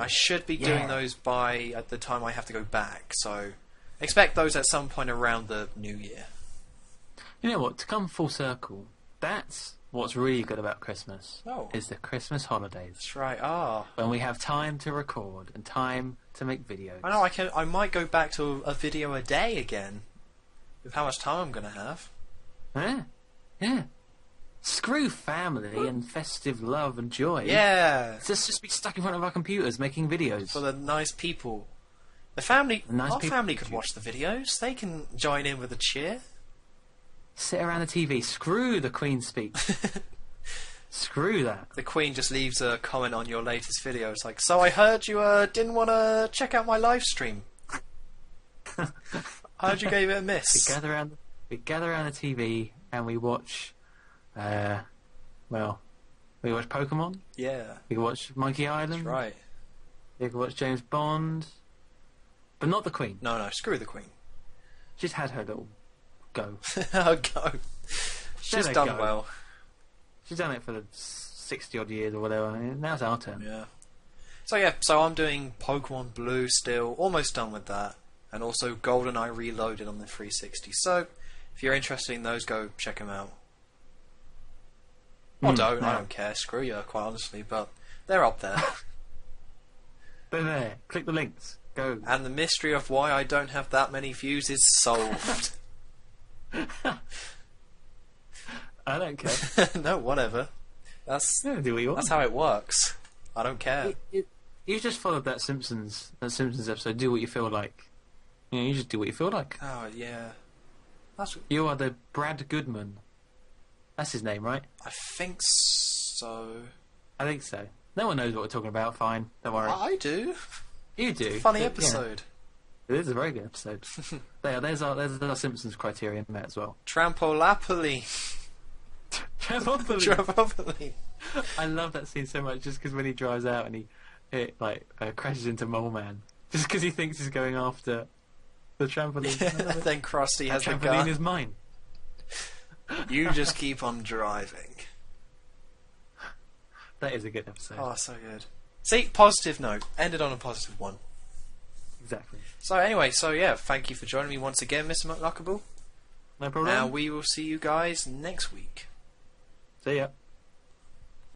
I should be doing those at the time I have to go back, so expect those at some point around the new year. You know what? To come full circle, that's what's really good about Christmas. Is the Christmas holidays. That's right. When we have time to record and time to make videos. I know. I might go back to a video a day again, with how much time I'm going to have. Yeah. Yeah. Screw family and festive love and joy. Yeah. Let's just be stuck in front of our computers making videos. For the nice people. The family, our people family could watch the videos. They can join in with a cheer. Sit around the TV. Screw the Queen's speech. Screw that. The Queen just leaves a comment on your latest video. It's like, so I heard you didn't want to check out my live stream. I heard you gave it a miss. We gather around the TV and we watch, we watch Pokemon. Yeah. We watch Monkey Island. That's right. We can watch James Bond. But not the Queen. No, screw the Queen. She's had her little go. Her go. She's done well. She's done it for the 60-odd years or whatever. Now it's our turn. Yeah. So I'm doing Pokemon Blue still. Almost done with that. And also GoldenEye Reloaded on the 360. So, if you're interested in those, go check them out. Or don't, I don't care. Screw you, quite honestly. But they're up there. They're there. Click the links. Go. And the mystery of why I don't have that many views is solved. I don't care. No, whatever. That's do what you want. That's how it works. I don't care. You just followed that Simpsons episode. Do what you feel like. You just do what you feel like. Oh yeah. You are the Brad Goodman. That's his name, right? I think so. I think so. No one knows what we're talking about. Fine, don't worry. I do. You do. Funny episode. Yeah. It is a very good episode. There's our Simpsons criterion met as well. Trampolipoli. Trampolipoli. I love that scene so much, just because when he drives out and he crashes into Mole Man, just because he thinks he's going after the trampoline. Then Krusty has the gun. Trampoline is mine. You just keep on driving. That is a good episode. Oh, so good. See, positive note. Ended on a positive one. Exactly. So anyway, thank you for joining me once again, Mr. McLuckable. No problem. Now we will see you guys next week. See ya.